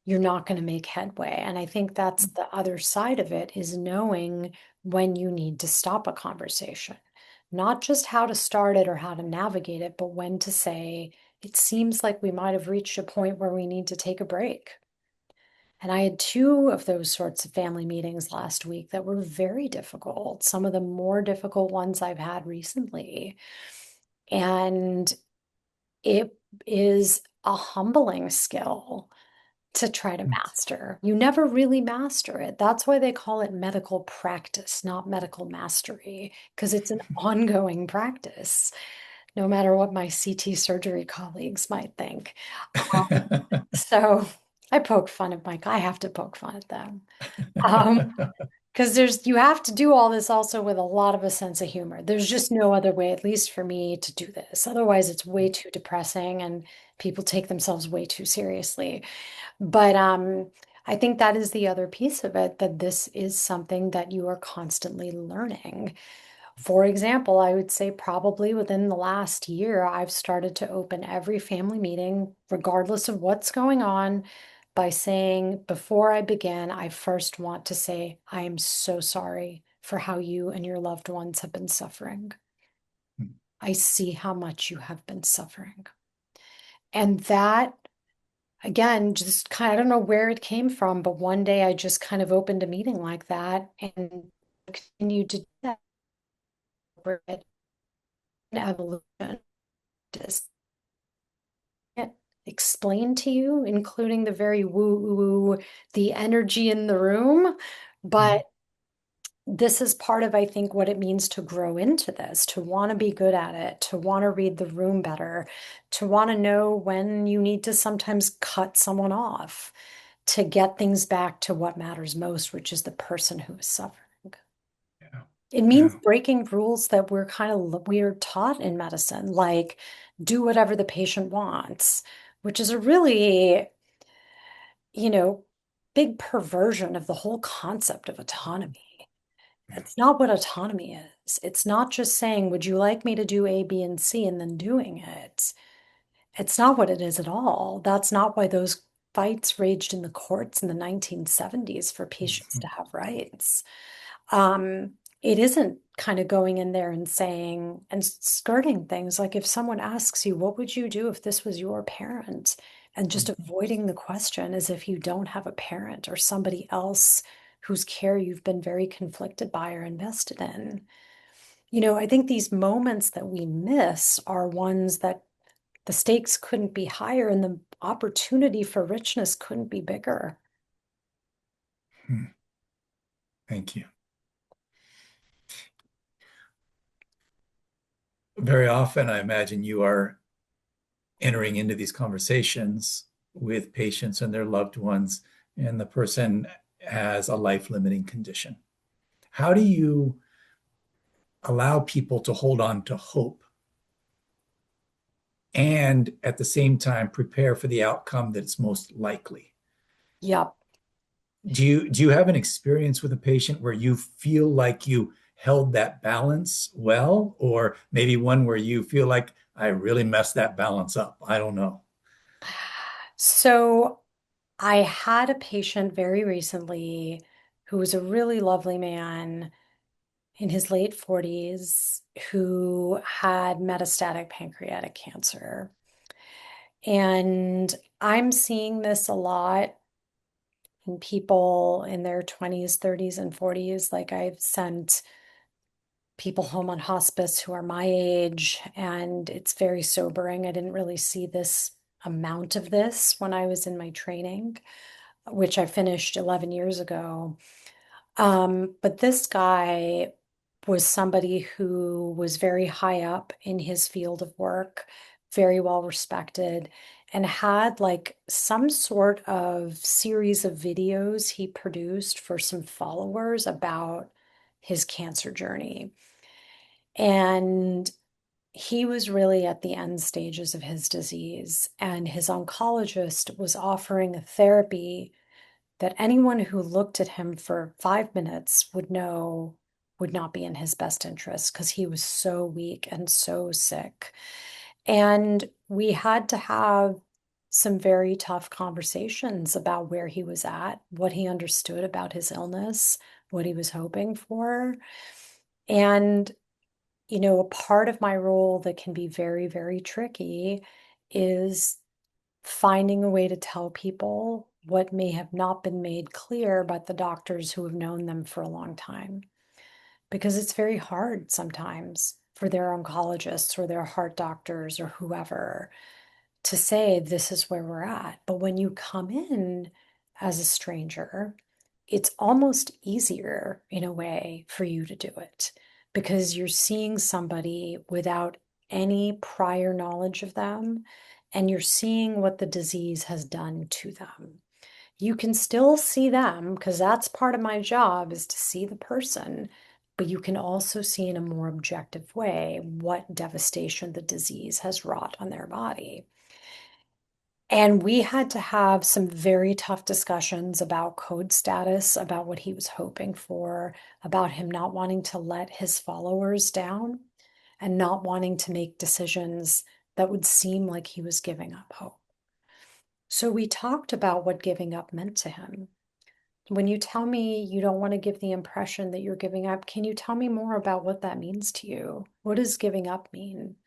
you're not going to make headway. And I think that's the other side of it, is knowing when you need to stop a conversation. Not just how to start it or how to navigate it, but when to say, it seems like we might have reached a point where we need to take a break. And I had two of those sorts of family meetings last week that were very difficult, some of the more difficult ones I've had recently. And it is a humbling skill to try to master. You never really master it. That's why they call it medical practice, not medical mastery, because it's an ongoing practice, no matter what my CT surgery colleagues might think. So I poke fun at Mike. I have to poke fun at them. Because you have to do all this also with a lot of a sense of humor. There's just no other way, at least for me, to do this. Otherwise, it's way too depressing and people take themselves way too seriously. But I think that is the other piece of it, that this is something that you are constantly learning. For example, I would say probably within the last year, I've started to open every family meeting, regardless of what's going on, by saying, before I begin, I first want to say, I am so sorry for how you and your loved ones have been suffering. I see how much you have been suffering. And that, again, just kind of, I don't know where it came from, but one day I just kind of opened a meeting like that and continued to do that over it. Evolution does it explain to you, including the very woo woo, the energy in the room. But this is part of, I think, what it means to grow into this, to want to be good at it, to want to read the room better, to want to know when you need to sometimes cut someone off to get things back to what matters most, which is the person who is suffering. Yeah. It means Yeah. breaking rules that we're taught in medicine, like do whatever the patient wants, which is a really, you know, big perversion of the whole concept of autonomy. Yeah. It's not what autonomy is. It's not just saying, would you like me to do A, B, and C, and then doing it. It's not what it is at all. That's not why those fights raged in the courts in the 1970s for patients to have rights. Um, it isn't kind of going in there and saying and skirting things like, if someone asks you, what would you do if this was your parent? And just avoiding the question as if you don't have a parent or somebody else whose care you've been very conflicted by or invested in. I think these moments that we miss are ones that the stakes couldn't be higher and the opportunity for richness couldn't be bigger. Thank you. Very often, I imagine you are entering into these conversations with patients and their loved ones, and the person has a life-limiting condition. How do you allow people to hold on to hope and at the same time prepare for the outcome that's most likely? Yep. Do you have an experience with a patient where you feel like you held that balance well, or maybe one where you feel like I really messed that balance up? I don't know. So I had a patient very recently who was a really lovely man in his late 40s who had metastatic pancreatic cancer. And I'm seeing this a lot in people in their 20s, 30s, and 40s. Like, I've sent people home on hospice who are my age, and it's very sobering. I didn't really see this amount of this when I was in my training, which I finished 11 years ago. But this guy was somebody who was very high up in his field of work, very well respected, and had like some sort of series of videos he produced for some followers about his cancer journey. And he was really at the end stages of his disease, and his oncologist was offering a therapy that anyone who looked at him for 5 minutes would know would not be in his best interest because he was so weak and so sick. And we had to have some very tough conversations about where he was at, what he understood about his illness, what he was hoping for. And, a part of my role that can be very, very tricky is finding a way to tell people what may have not been made clear by the doctors who have known them for a long time. Because it's very hard sometimes for their oncologists or their heart doctors or whoever to say this is where we're at. But when you come in as a stranger, it's almost easier in a way for you to do it because you're seeing somebody without any prior knowledge of them, and you're seeing what the disease has done to them. You can still see them because that's part of my job, is to see the person, but you can also see in a more objective way what devastation the disease has wrought on their body. And we had to have some very tough discussions about code status, about what he was hoping for, about him not wanting to let his followers down and not wanting to make decisions that would seem like he was giving up hope. So we talked about what giving up meant to him. When you tell me you don't want to give the impression that you're giving up, can you tell me more about what that means to you? What does giving up mean?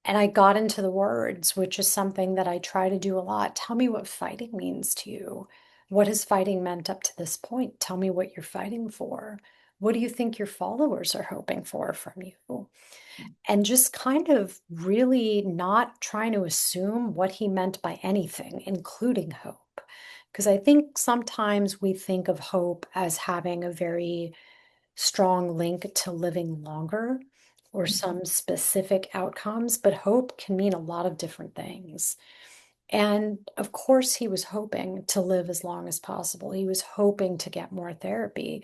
And I got into the words, which is something that I try to do a lot. Tell me what fighting means to you. What has fighting meant up to this point? Tell me what you're fighting for. What do you think your followers are hoping for from you? And just kind of really not trying to assume what he meant by anything, including hope. Because I think sometimes we think of hope as having a very strong link to living longer or some specific outcomes, but hope can mean a lot of different things. And of course, he was hoping to live as long as possible. He was hoping to get more therapy,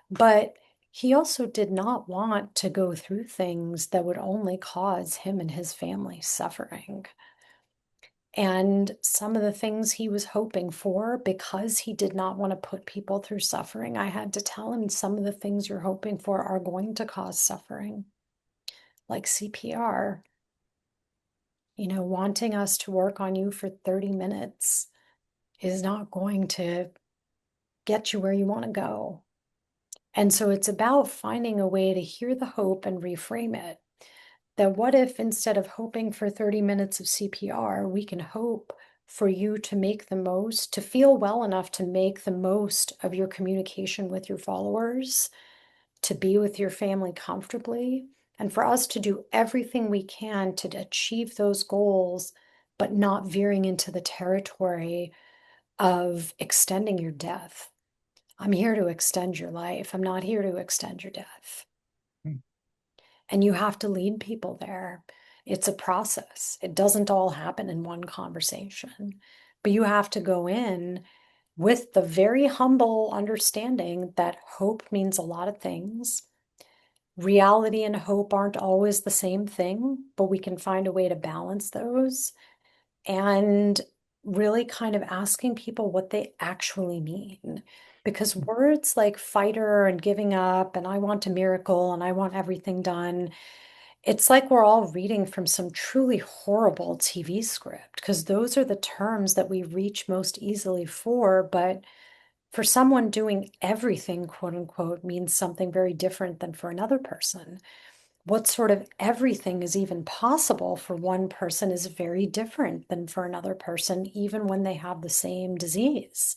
but he also did not want to go through things that would only cause him and his family suffering. And some of the things he was hoping for, because he did not want to put people through suffering, I had to tell him some of the things you're hoping for are going to cause suffering, like CPR. Wanting us to work on you for 30 minutes is not going to get you where you want to go. And so it's about finding a way to hear the hope and reframe it. That what if instead of hoping for 30 minutes of CPR, we can hope for you to make the most, to feel well enough to make the most of your communication with your followers, to be with your family comfortably, and for us to do everything we can to achieve those goals, but not veering into the territory of extending your death. I'm here to extend your life. I'm not here to extend your death. And you have to lead people there. It's a process. It doesn't all happen in one conversation, but you have to go in with the very humble understanding that hope means a lot of things. Reality and hope aren't always the same thing, but we can find a way to balance those, and really kind of asking people what they actually mean. Because words like fighter and giving up and I want a miracle and I want everything done, it's like we're all reading from some truly horrible TV script, because those are the terms that we reach most easily for. But for someone doing everything, quote unquote, means something very different than for another person. What sort of everything is even possible for one person is very different than for another person, even when they have the same disease.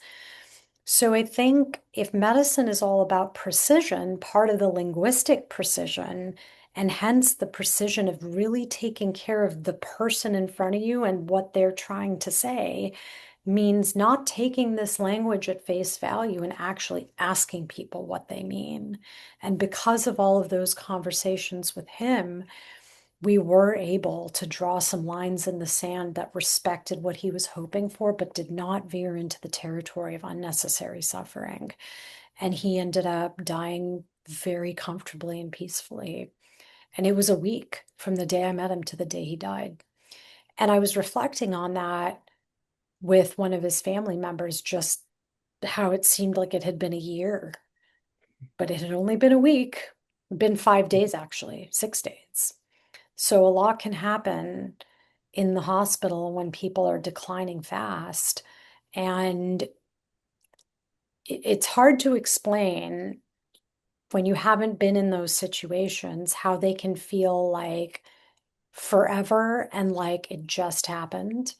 So I think if medicine is all about precision, part of the linguistic precision, and hence the precision of really taking care of the person in front of you and what they're trying to say, means not taking this language at face value and actually asking people what they mean. And because of all of those conversations with him, we were able to draw some lines in the sand that respected what he was hoping for, but did not veer into the territory of unnecessary suffering. And he ended up dying very comfortably and peacefully. And it was a week from the day I met him to the day he died. And I was reflecting on that with one of his family members, just how it seemed like it had been a year, but it had only been a week, been 5 days, actually, 6 days. So a lot can happen in the hospital when people are declining fast. And it's hard to explain when you haven't been in those situations how they can feel like forever and like it just happened.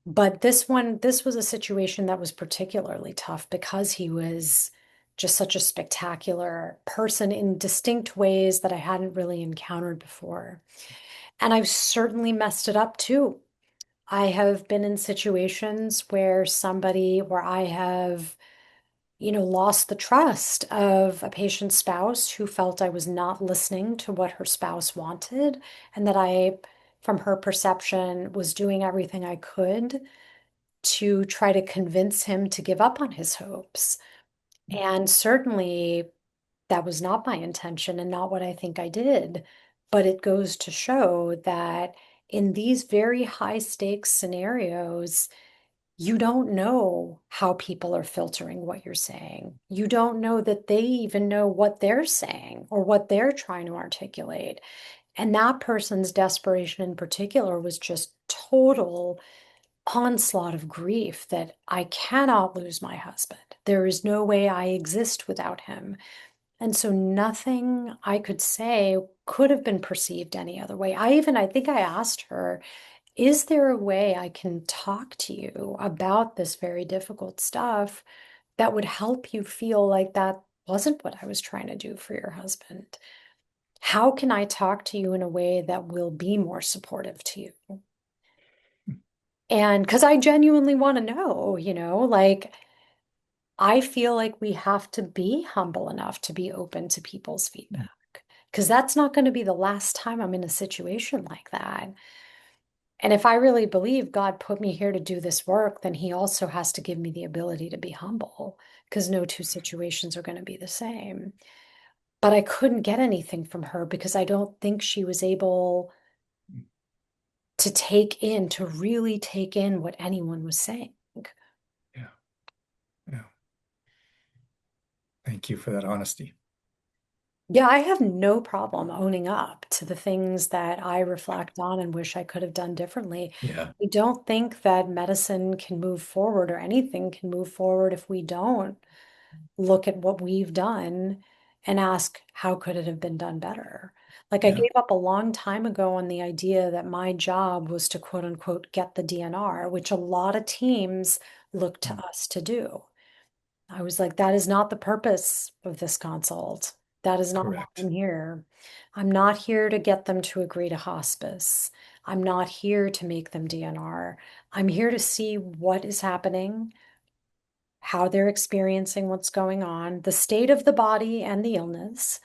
But this was a situation that was particularly tough because he was just such a spectacular person in distinct ways that I hadn't really encountered before. And I've certainly messed it up too. I have been in situations where I have, lost the trust of a patient's spouse who felt I was not listening to what her spouse wanted, and that I, from her perception, was doing everything I could to try to convince him to give up on his hopes. And certainly that was not my intention and not what I think I did. But it goes to show that in these very high stakes scenarios, you don't know how people are filtering what you're saying. You don't know that they even know what they're saying or what they're trying to articulate. And that person's desperation in particular was just total onslaught of grief that I cannot lose my husband. There is no way I exist without him. And so nothing I could say could have been perceived any other way. I think I asked her, is there a way I can talk to you about this very difficult stuff that would help you feel like that wasn't what I was trying to do for your husband? How can I talk to you in a way that will be more supportive to you? And because I genuinely want to know, like I feel like we have to be humble enough to be open to people's feedback because that's not going to be the last time I'm in a situation like that. And if I really believe God put me here to do this work, then He also has to give me the ability to be humble because no two situations are going to be the same. But I couldn't get anything from her because I don't think she was able to really take in what anyone was saying. Yeah. Yeah. Thank you for that honesty. Yeah, I have no problem owning up to the things that I reflect on and wish I could have done differently. Yeah. I don't think that medicine can move forward or anything can move forward if we don't look at what we've done and ask, how could it have been done better? Like I Yeah. gave up a long time ago on the idea that my job was to quote unquote get the DNR, which a lot of teams look to us to do. I was like, that is not the purpose of this consult. That is not why Correct. I'm here. I'm not here to get them to agree to hospice. I'm not here to make them DNR. I'm here to see what is happening, how they're experiencing what's going on, the state of the body and the illness.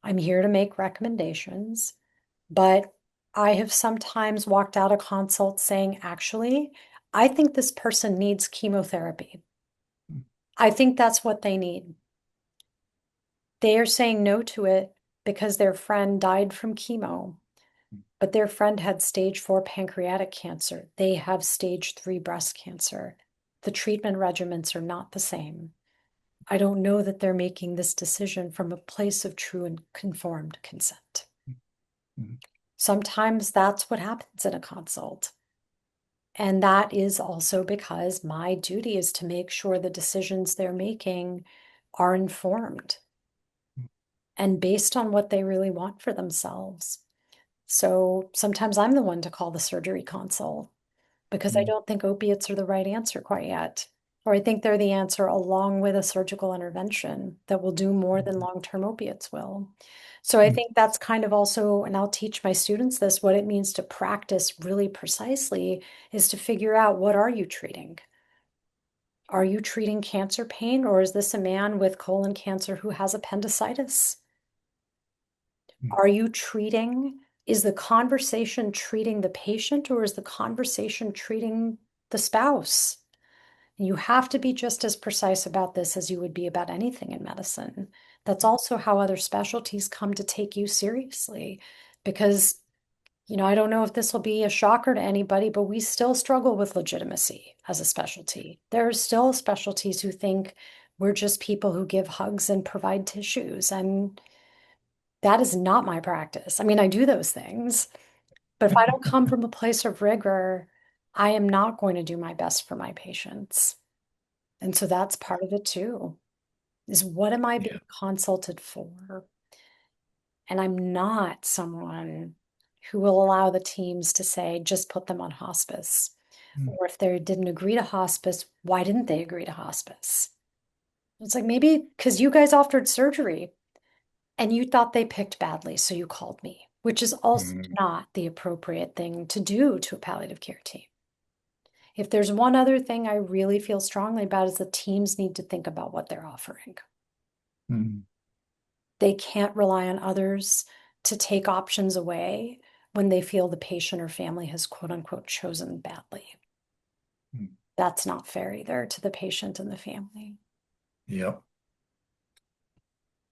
I'm here to make recommendations. But I have sometimes walked out of consult saying, actually, I think this person needs chemotherapy. I think that's what they need. They are saying no to it because their friend died from chemo, but their friend had stage 4 pancreatic cancer. They have stage 3 breast cancer. The treatment regimens are not the same. I don't know that they're making this decision from a place of true and conformed consent. Mhm. Sometimes that's what happens in a consult. And that is also because my duty is to make sure the decisions they're making are informed and based on what they really want for themselves. So sometimes I'm the one to call the surgery consult because I Mhm. don't think opiates are the right answer quite yet. Or I think they're the answer along with a surgical intervention that will do more than long-term opiates will. So I Mhm. think that's kind of also, and I'll teach my students this, what it means to practice really precisely is to figure out, what are you treating? Are you treating cancer pain, or is this a man with colon cancer who has appendicitis? Are you treating, is the conversation treating the patient, or is the conversation treating the spouse? You have to be just as precise about this as you would be about anything in medicine. That's also how other specialties come to take you seriously because, I don't know if this will be a shocker to anybody, but we still struggle with legitimacy as a specialty. There are still specialties who think we're just people who give hugs and provide tissues, and that is not my practice. I mean, I do those things, but if I don't come from a place of rigor, I am not going to do my best for my patients. And so that's part of it too, is what am I Yeah. being consulted for? And I'm not someone who will allow the teams to say, just put them on hospice. Mm. Or if they didn't agree to hospice, why didn't they agree to hospice? It's like maybe because you guys offered surgery and you thought they picked badly, so you called me, which is also Mm. not the appropriate thing to do to a palliative care team. If there's one other thing I really feel strongly about is the teams need to think about what they're offering. Mm. They can't rely on others to take options away when they feel the patient or family has quote unquote chosen badly. Mm. That's not fair either to the patient and the family. Yep.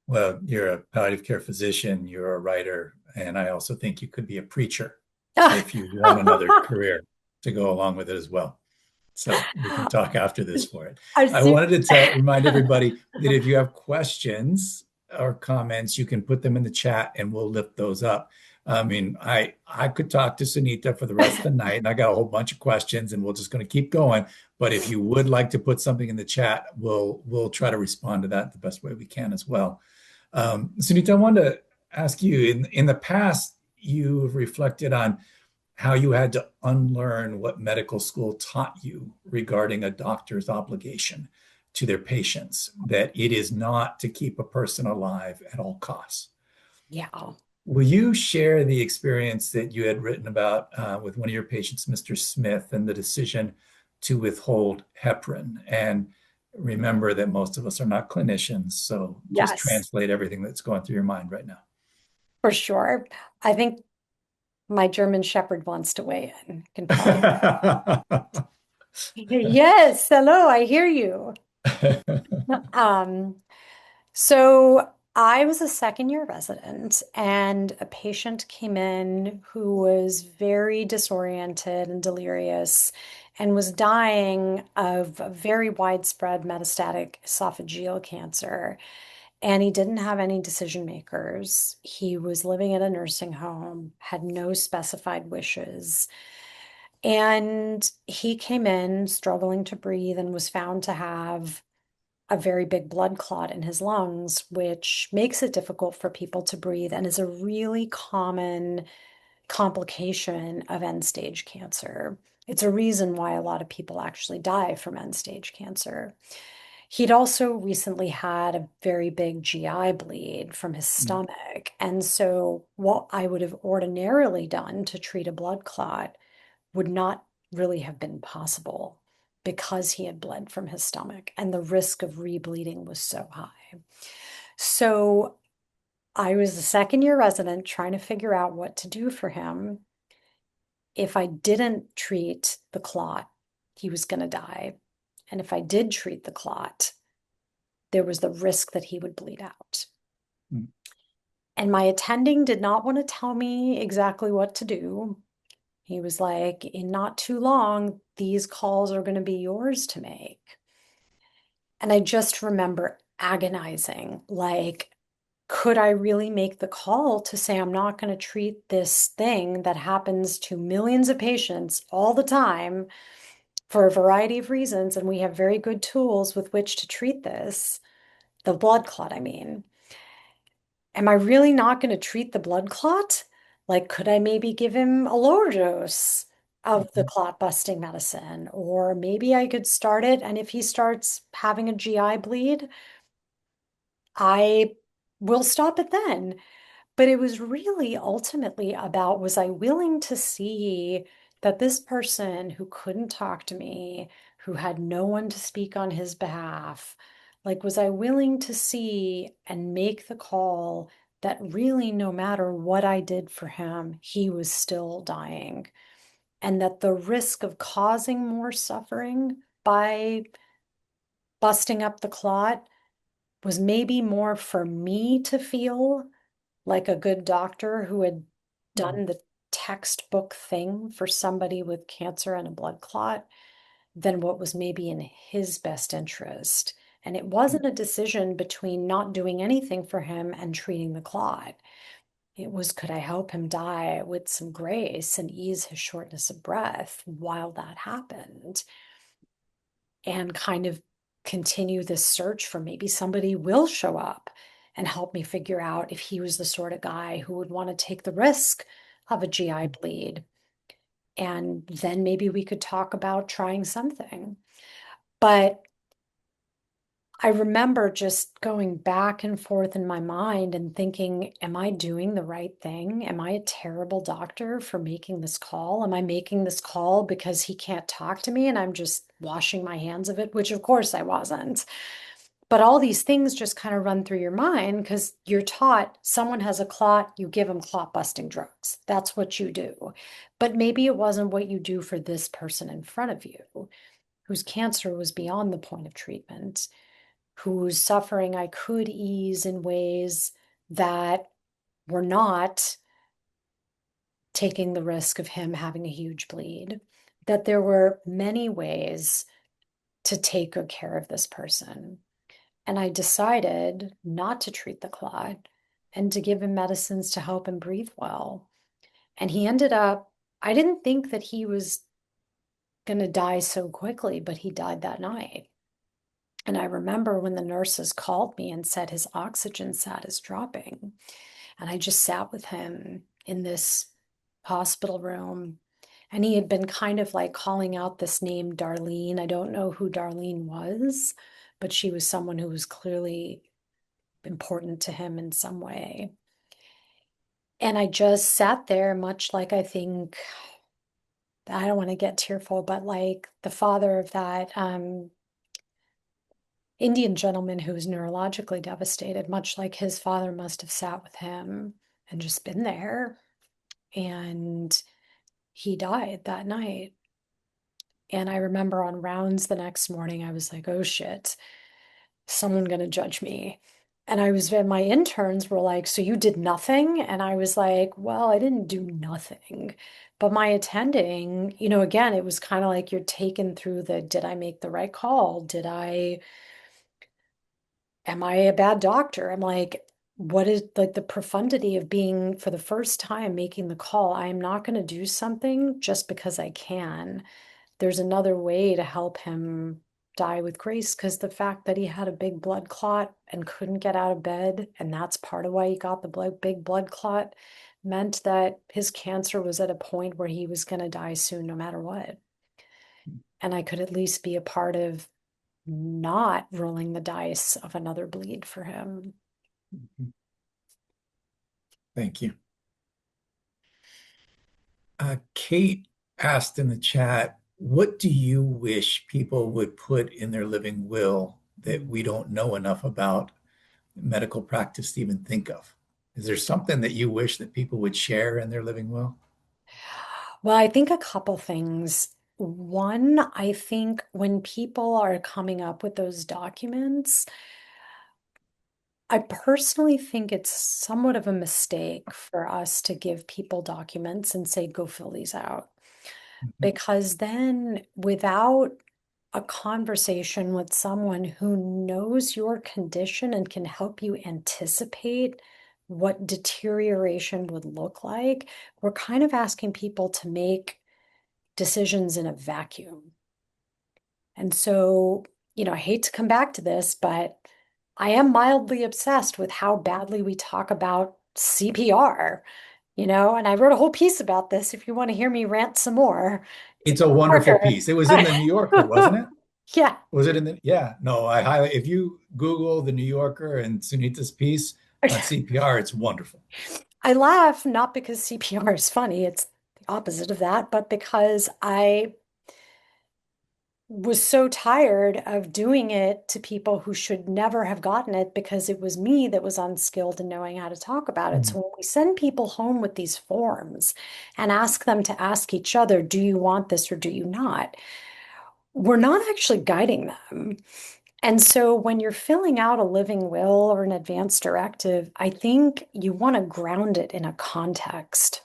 Well, you're a palliative care physician, you're a writer, and I also think you could be a preacher if you want another career to go along with it as well. So we can talk after this for it. I I see. wanted to remind everybody that if you have questions or comments, you can put them in the chat and we'll lift those up. I mean, I could talk to Sunita for the rest of the night, and I got a whole bunch of questions, and we're just going to keep going. But if you would like to put something in the chat, we'll try to respond to that the best way we can as well. Sunita, I wanted to ask you, in the past, you've reflected on how you had to unlearn what medical school taught you regarding a doctor's obligation to their patients, that it is not to keep a person alive at all costs. Yeah. Will you share the experience that you had written about with one of your patients, Mr. Smith, and the decision to withhold heparin? And remember that most of us are not clinicians, so just Yes, translate everything that's going through your mind right now. for sure. I think my German Shepherd wants to weigh in. Can probably. Yes, hello, I hear you. Um, so I was a second year resident, and a patient came in who was very disoriented and delirious and was dying of a very widespread metastatic esophageal cancer. And he didn't have any decision makers. He was living at a nursing home, had no specified wishes. And he came in struggling to breathe and was found to have a very big blood clot in his lungs, which makes it difficult for people to breathe and is a really common complication of end stage cancer. It's a reason why a lot of people actually die from end stage cancer. He'd also recently had a very big GI bleed from his stomach. And so, what I would have ordinarily done to treat a blood clot would not really have been possible because he had bled from his stomach and the risk of rebleeding was so high. So I was a second year resident trying to figure out what to do for him. If I didn't treat the clot, he was going to die. And if I did treat the clot, there was the risk that he would bleed out. Mm. And my attending did not want to tell me exactly what to do. He was like, in not too long, these calls are going to be yours to make. And I just remember agonizing, like, could I really make the call to say I'm not going to treat this thing that happens to millions of patients all the time for a variety of reasons? And we have very good tools with which to treat this, the blood clot, I mean. Am I really not going to treat the blood clot? Like, could I maybe give him a lower dose of the Mhm. clot busting medicine? Or maybe I could start it, and if he starts having a GI bleed, I will stop it then. But it was really ultimately about, was I willing to see that this person who couldn't talk to me, who had no one to speak on his behalf, like, was I willing to see and make the call that really no matter what I did for him, he was still dying, and that the risk of causing more suffering by busting up the clot was maybe more for me to feel like a good doctor who had done the textbook thing for somebody with cancer and a blood clot than what was maybe in his best interest. And it wasn't a decision between not doing anything for him and treating the clot. It was, could I help him die with some grace and ease his shortness of breath while that happened? And kind of continue this search for maybe somebody will show up and help me figure out if he was the sort of guy who would want to take the risk of a GI bleed. And then maybe we could talk about trying something. But I remember just going back and forth in my mind and thinking, am I doing the right thing? Am I a terrible doctor for making this call? Am I making this call because he can't talk to me and I'm just washing my hands of it? Which, of course, I wasn't. But all these things just kind of run through your mind because you're taught someone has a clot, you give them clot busting drugs. That's what you do. But maybe it wasn't what you do for this person in front of you, whose cancer was beyond the point of treatment, whose suffering I could ease in ways that were not taking the risk of him having a huge bleed, that there were many ways to take good care of this person. And I decided not to treat the clot and to give him medicines to help him breathe well. And he ended up, I didn't think that he was going to die so quickly, but he died that night. And I remember when the nurses called me and said his oxygen status dropping. And I just sat with him in this hospital room. And he had been kind of like calling out this name, Darlene. I don't know who Darlene was, but she was someone who was clearly important to him in some way. And I just sat there, much like I think, I don't want to get tearful, but like the father of that Indian gentleman who was neurologically devastated, much like his father must have sat with him and just been there. And he died that night. And I remember on rounds the next morning, I was like, oh shit, someone gonna judge me. And my interns were like, so you did nothing? And I was like, well, I didn't do nothing. But my attending, again, it was kind of like you're taken through did I make the right call? Am I a bad doctor? I'm like, what is like the profundity of being for the first time making the call? I am not going to do something just because I can. There's another way to help him die with grace because the fact that he had a big blood clot and couldn't get out of bed, and that's part of why he got the big blood clot, meant that his cancer was at a point where he was going to die soon, no matter what. And I could at least be a part of not rolling the dice of another bleed for him. Thank you. Kate asked in the chat, what do you wish people would put in their living will that we don't know enough about medical practice to even think of? Is there something that you wish that people would share in their living will? Well, I think a couple things. One, I think when people are coming up with those documents, I personally think it's somewhat of a mistake for us to give people documents and say, go fill these out. Because then, without a conversation with someone who knows your condition and can help you anticipate what deterioration would look like, we're kind of asking people to make decisions in a vacuum. And so, I hate to come back to this, but I am mildly obsessed with how badly we talk about CPR, and I wrote a whole piece about this if you want to hear me rant some more. It's a wonderful piece. It was in the New Yorker, wasn't it? Yeah. Was it in the, yeah, no, I highly, if you Google the New Yorker and Sunita's piece on CPR, it's wonderful. I laugh not because CPR is funny, it's the opposite of that, but because I was so tired of doing it to people who should never have gotten it because it was me that was unskilled in knowing how to talk about it. So when we send people home with these forms and ask them to ask each other, do you want this or do you not? We're not actually guiding them. And so when you're filling out a living will or an advance directive, I think you want to ground it in a context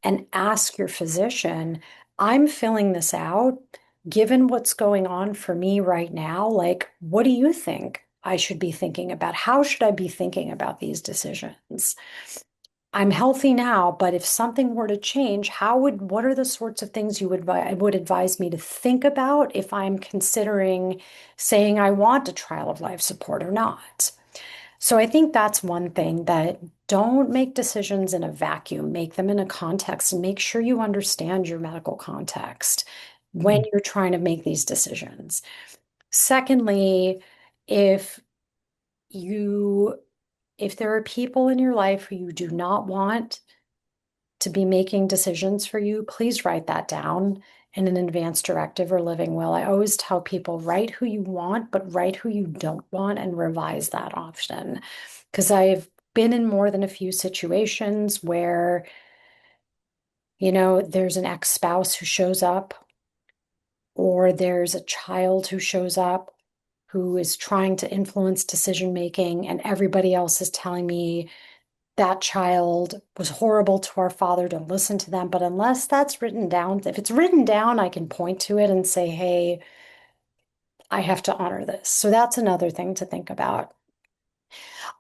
and ask your physician, I'm filling this out. Given what's going on for me right now, like, what do you think I should be thinking about? How should I be thinking about these decisions? I'm healthy now, but if something were to change, what are the sorts of things you would advise me to think about if I'm considering saying I want a trial of life support or not? So I think that's one thing, that don't make decisions in a vacuum, make them in a context, and make sure you understand your medical context when you're trying to make these decisions. Secondly, if you if there are people in your life who you do not want to be making decisions for you, please write that down in an advance directive or living will. I always tell people, write who you want, but write who you don't want and revise that often. Because I've been in more than a few situations where, there's an ex-spouse who shows up, or there's a child who shows up who is trying to influence decision making, and everybody else is telling me that child was horrible to our father, don't listen to them. But unless that's written down, if it's written down, I can point to it and say, hey, I have to honor this. So that's another thing to think about.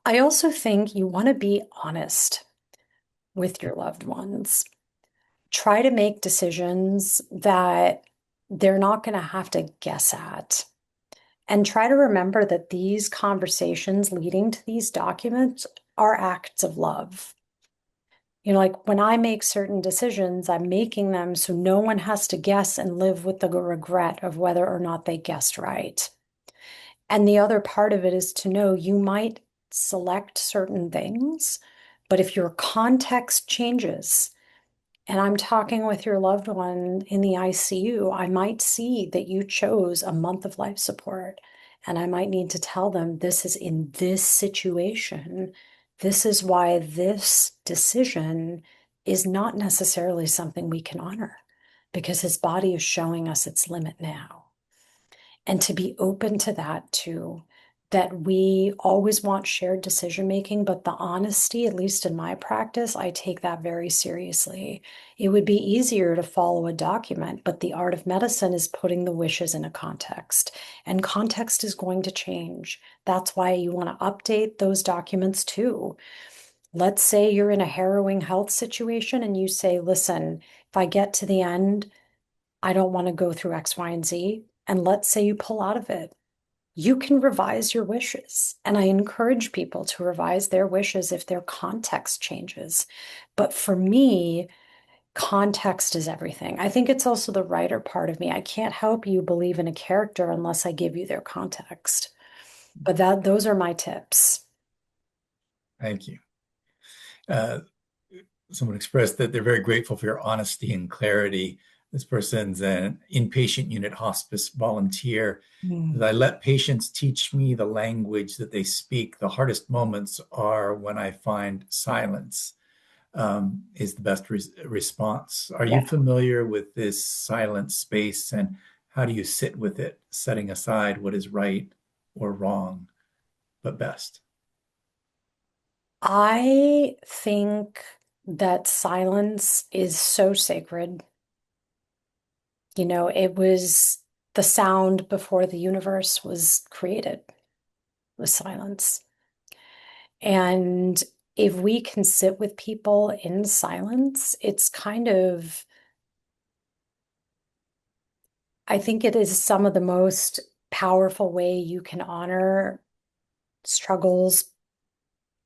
I also think you want to be honest with your loved ones. Try to make decisions that they're not going to have to guess at. And try to remember that these conversations leading to these documents are acts of love. Like when I make certain decisions, I'm making them so no one has to guess and live with the regret of whether or not they guessed right. And the other part of it is to know you might select certain things, but if your context changes, and I'm talking with your loved one in the ICU, I might see that you chose a month of life support. And I might need to tell them, this is in this situation. This is why this decision is not necessarily something we can honor, because his body is showing us its limit now. And to be open to that too, that we always want shared decision making, but the honesty, at least in my practice, I take that very seriously. It would be easier to follow a document, but the art of medicine is putting the wishes in a context, and context is going to change. That's why you want to update those documents too. Let's say you're in a harrowing health situation and you say, listen, if I get to the end, I don't want to go through X, Y, and Z. And let's say you pull out of it. You can revise your wishes. And I encourage people to revise their wishes if their context changes. But for me, context is everything. I think it's also the writer part of me. I can't help you believe in a character unless I give you their context. But those are my tips. Thank you. Uh, Someone expressed that they're very grateful for your honesty and clarity. This person's an inpatient unit hospice volunteer. I let patients teach me the language that they speak. The hardest moments are when I find silence is the best response. Are you Yeah. familiar with this silent space, and how do you sit with it, setting aside what is right or wrong, but best? I think that silence is so sacred. It was the sound before the universe was created, was silence. And if we can sit with people in silence, I think it is some of the most powerful way you can honor struggles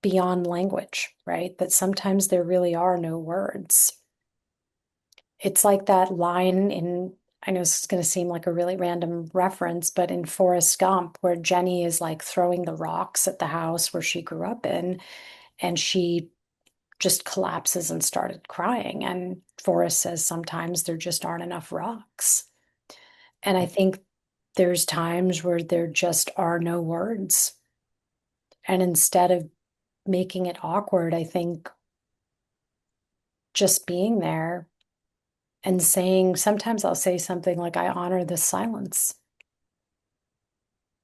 beyond language, right? That sometimes there really are no words. It's like that line I know this is going to seem like a really random reference, but in Forrest Gump, where Jenny is like throwing the rocks at the house where she grew up in, and she just collapses and started crying. And Forrest says sometimes there just aren't enough rocks. And I think there's times where there just are no words. And instead of making it awkward, I think just being there and saying, sometimes I'll say something like, I honor this silence.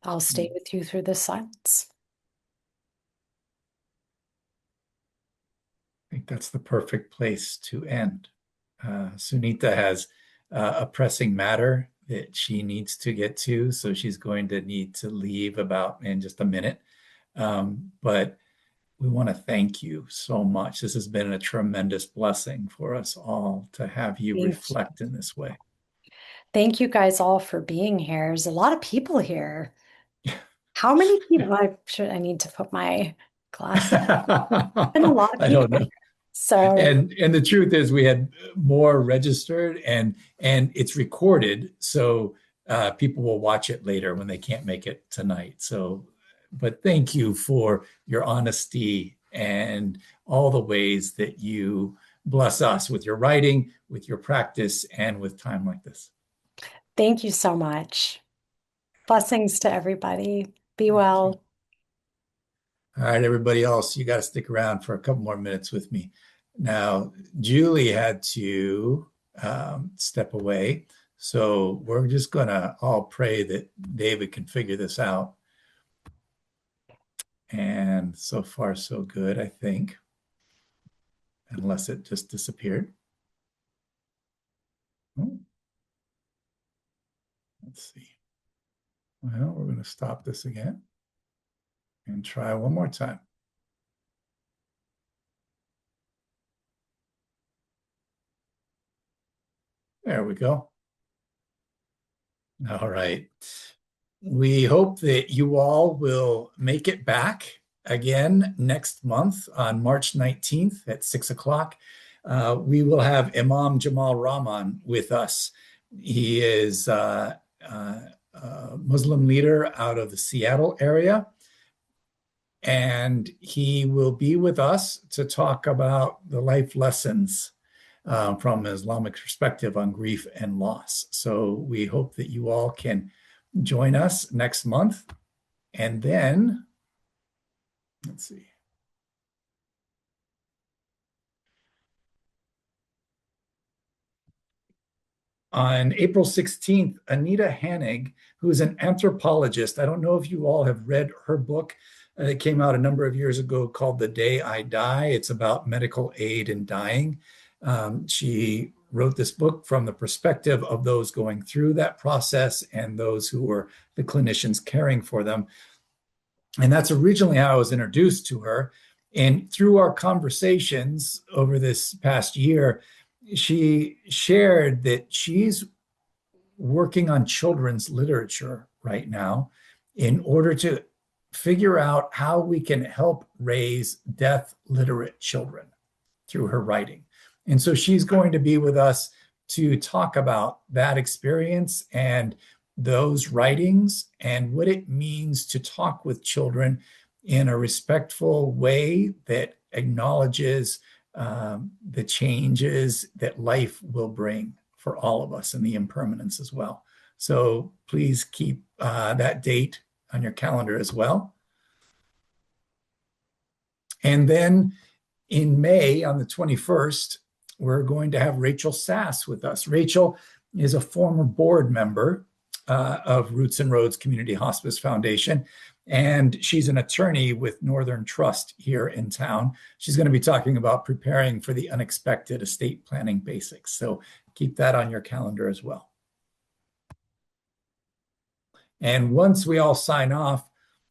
I'll stay with you through the silence. I think that's the perfect place to end. Sunita has a pressing matter that she needs to get to, so she's going to need to leave about in just a minute. But we want to thank you so much. This has been a tremendous blessing for us all to have you reflect in this way. Thank you guys all for being here. There's a lot of people here. How many people? I need to put my glasses on. And a lot of I people don't know. here. So And the truth is we had more registered and it's recorded, so people will watch it later when they can't make it tonight. So, but thank you for your honesty and all the ways that you bless us with your writing, with your practice, and with time like this. thank you so much. Blessings to everybody. Be well. All right, everybody else, you got to stick around for a couple more minutes with me. Now, Julie had to step away, so we're just going to all pray that David can figure this out. And so far, so good, I think, unless it just disappeared. Oh, let's see. Well, we're going to stop this again and try one more time. There we go. All right. We hope that you all will make it back again next month on March 19th at 6 o'clock. We will have Imam Jamal Rahman with us. He is a Muslim leader out of the Seattle area. And he will be with us to talk about the life lessons from an Islamic perspective on grief and loss. So we hope that you all can join us next month. And then, let's see. On April 16th, Anita Hanig, who is an anthropologist, I don't know if you all have read her book. It came out a number of years ago called The Day I Die. It's about medical aid in dying. She wrote this book from the perspective of those going through that process and those who were the clinicians caring for them. And that's originally how I was introduced to her. And through our conversations over this past year, she shared that she's working on children's literature right now in order to figure out how we can help raise death literate children through her writing. And so she's going to be with us to talk about that experience and those writings and what it means to talk with children in a respectful way that acknowledges the changes that life will bring for all of us and the impermanence as well. So please keep that date on your calendar as well. And then in May, on the 21st, we're going to have Rachel Sass with us. Rachel is a former board member of Roots and Roads Community Hospice Foundation, and she's an attorney with Northern Trust here in town. She's going to be talking about preparing for the unexpected estate planning basics. So keep that on your calendar as well. And once we all sign off,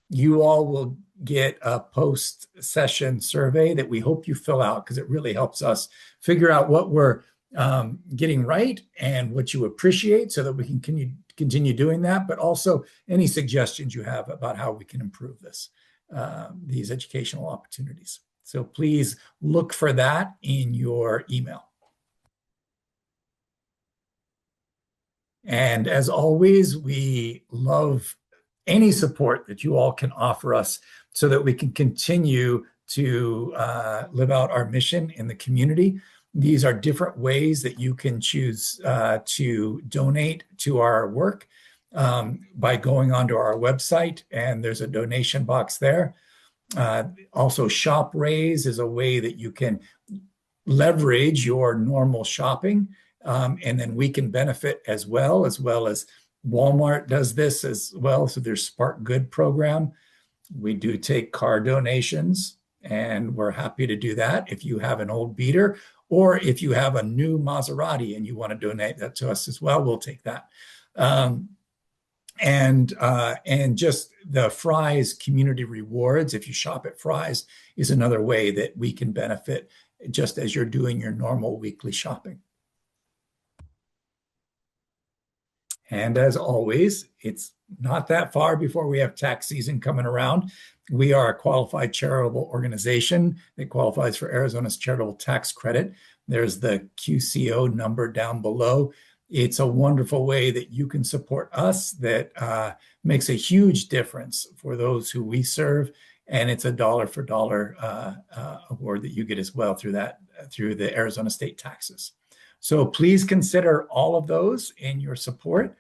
you all will get a post-session survey that we hope you fill out because it really helps us figure out what we're getting right and what you appreciate so that we can continue doing that, but also any suggestions you have about how we can improve these educational opportunities. So please look for that in your email. And as always, we love any support that you all can offer us so that we can continue to live out our mission in the community. These are different ways that you can choose to donate to our work by going onto our website, and there's a donation box there. Also, Shop Raise is a way that you can leverage your normal shopping, and then we can benefit as well as Walmart does this as well. So their Spark Good program. We do take car donations, and we're happy to do that. If you have an old beater, or if you have a new Maserati and you want to donate that to us as well, we'll take that. And just the Fry's community rewards, if you shop at Fry's, is another way that we can benefit just as you're doing your normal weekly shopping. And as always, it's not that far before we have tax season coming around. We are a qualified charitable organization that qualifies for Arizona's charitable tax credit. There's the QCO number down below. It's a wonderful way that you can support us that makes a huge difference for those who we serve. And it's a dollar for dollar award that you get as well through the Arizona state taxes. So please consider all of those in your support.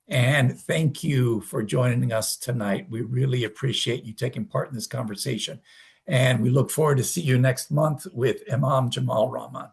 And thank you for joining us tonight. We really appreciate you taking part in this conversation. And we look forward to see you next month with Imam Jamal Rahman.